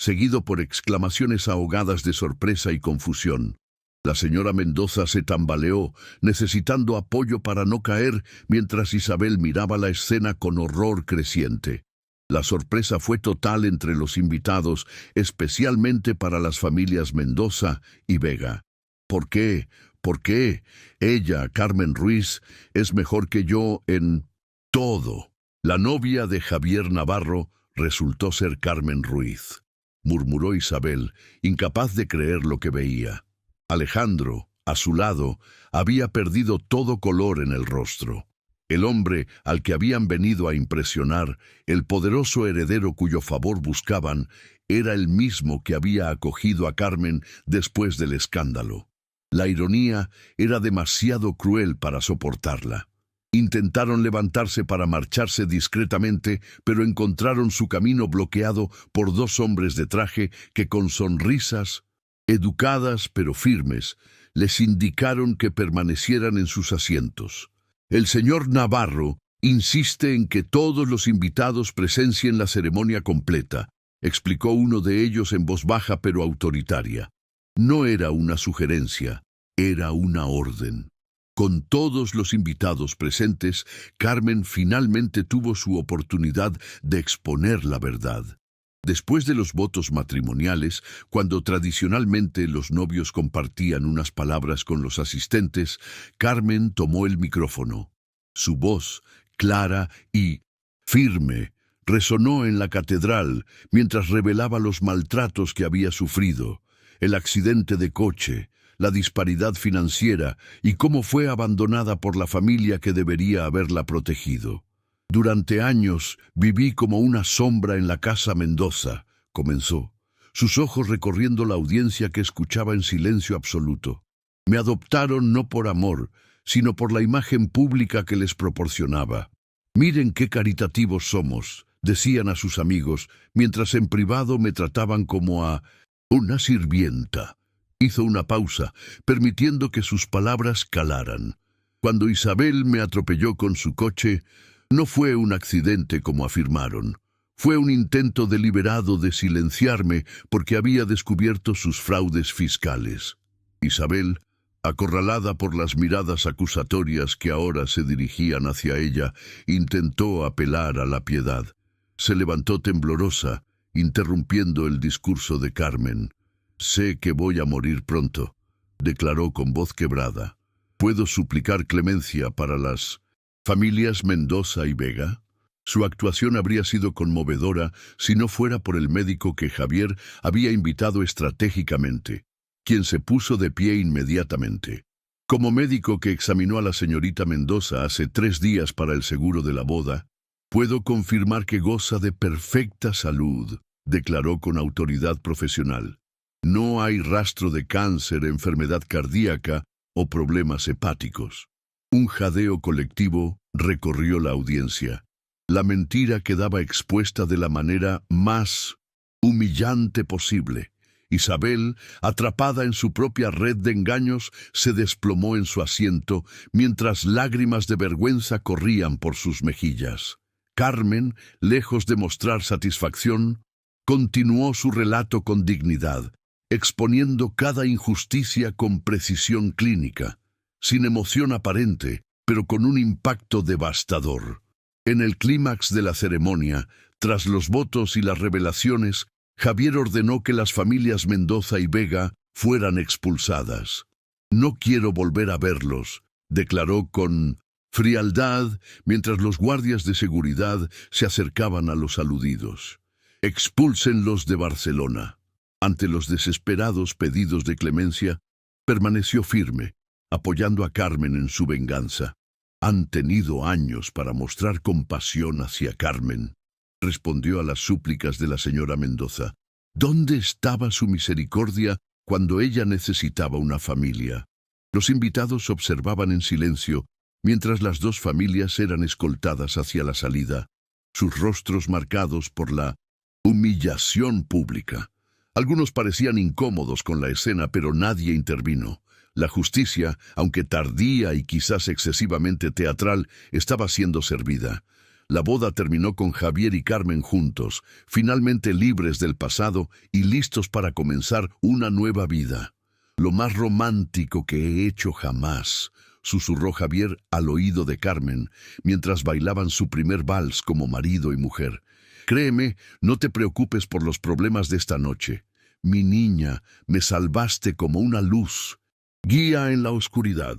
seguido por exclamaciones ahogadas de sorpresa y confusión. La señora Mendoza se tambaleó, necesitando apoyo para no caer, mientras Isabel miraba la escena con horror creciente. La sorpresa fue total entre los invitados, especialmente para las familias Mendoza y Vega. «¿Por qué? ¿Por qué? Ella, Carmen Ruiz, es mejor que yo en todo». La novia de Javier Navarro resultó ser Carmen Ruiz, murmuró Isabel, incapaz de creer lo que veía. Alejandro, a su lado, había perdido todo color en el rostro. El hombre al que habían venido a impresionar, el poderoso heredero cuyo favor buscaban, era el mismo que había acogido a Carmen después del escándalo. La ironía era demasiado cruel para soportarla. Intentaron levantarse para marcharse discretamente, pero encontraron su camino bloqueado por dos hombres de traje que con sonrisas, educadas pero firmes, les indicaron que permanecieran en sus asientos. El señor Navarro insiste en que todos los invitados presencien la ceremonia completa, explicó uno de ellos en voz baja pero autoritaria. No era una sugerencia, era una orden. Con todos los invitados presentes, Carmen finalmente tuvo su oportunidad de exponer la verdad. Después de los votos matrimoniales, cuando tradicionalmente los novios compartían unas palabras con los asistentes, Carmen tomó el micrófono. Su voz, clara y firme, resonó en la catedral mientras revelaba los maltratos que había sufrido, el accidente de coche, la disparidad financiera y cómo fue abandonada por la familia que debería haberla protegido. Durante años viví como una sombra en la casa Mendoza, comenzó, sus ojos recorriendo la audiencia que escuchaba en silencio absoluto. Me adoptaron no por amor, sino por la imagen pública que les proporcionaba. Miren qué caritativos somos, decían a sus amigos, mientras en privado me trataban como a una sirvienta. Hizo una pausa, permitiendo que sus palabras calaran. Cuando Isabel me atropelló con su coche, no fue un accidente como afirmaron. Fue un intento deliberado de silenciarme porque había descubierto sus fraudes fiscales. Isabel, acorralada por las miradas acusatorias que ahora se dirigían hacia ella, intentó apelar a la piedad. Se levantó temblorosa, interrumpiendo el discurso de Carmen. «Sé que voy a morir pronto», declaró con voz quebrada. «¿Puedo suplicar clemencia para las familias Mendoza y Vega?» Su actuación habría sido conmovedora si no fuera por el médico que Javier había invitado estratégicamente, quien se puso de pie inmediatamente. Como médico que examinó a la señorita Mendoza hace 3 días para el seguro de la boda, «puedo confirmar que goza de perfecta salud», declaró con autoridad profesional. «No hay rastro de cáncer, enfermedad cardíaca o problemas hepáticos». Un jadeo colectivo recorrió la audiencia. La mentira quedaba expuesta de la manera más humillante posible. Isabel, atrapada en su propia red de engaños, se desplomó en su asiento, mientras lágrimas de vergüenza corrían por sus mejillas. Carmen, lejos de mostrar satisfacción, continuó su relato con dignidad, exponiendo cada injusticia con precisión clínica, sin emoción aparente, pero con un impacto devastador. En el clímax de la ceremonia, tras los votos y las revelaciones, Javier ordenó que las familias Mendoza y Vega fueran expulsadas. «No quiero volver a verlos», declaró con frialdad mientras los guardias de seguridad se acercaban a los aludidos. «Expúlsenlos de Barcelona». Ante los desesperados pedidos de clemencia, permaneció firme, apoyando a Carmen en su venganza. «Han tenido años para mostrar compasión hacia Carmen», respondió a las súplicas de la señora Mendoza. «¿Dónde estaba su misericordia cuando ella necesitaba una familia?» Los invitados observaban en silencio mientras las dos familias eran escoltadas hacia la salida, sus rostros marcados por la humillación pública. Algunos parecían incómodos con la escena, pero nadie intervino. La justicia, aunque tardía y quizás excesivamente teatral, estaba siendo servida. La boda terminó con Javier y Carmen juntos, finalmente libres del pasado y listos para comenzar una nueva vida. «Lo más romántico que he hecho jamás», susurró Javier al oído de Carmen, mientras bailaban su primer vals como marido y mujer. «Créeme, no te preocupes por los problemas de esta noche. Mi niña, me salvaste como una luz, guía en la oscuridad».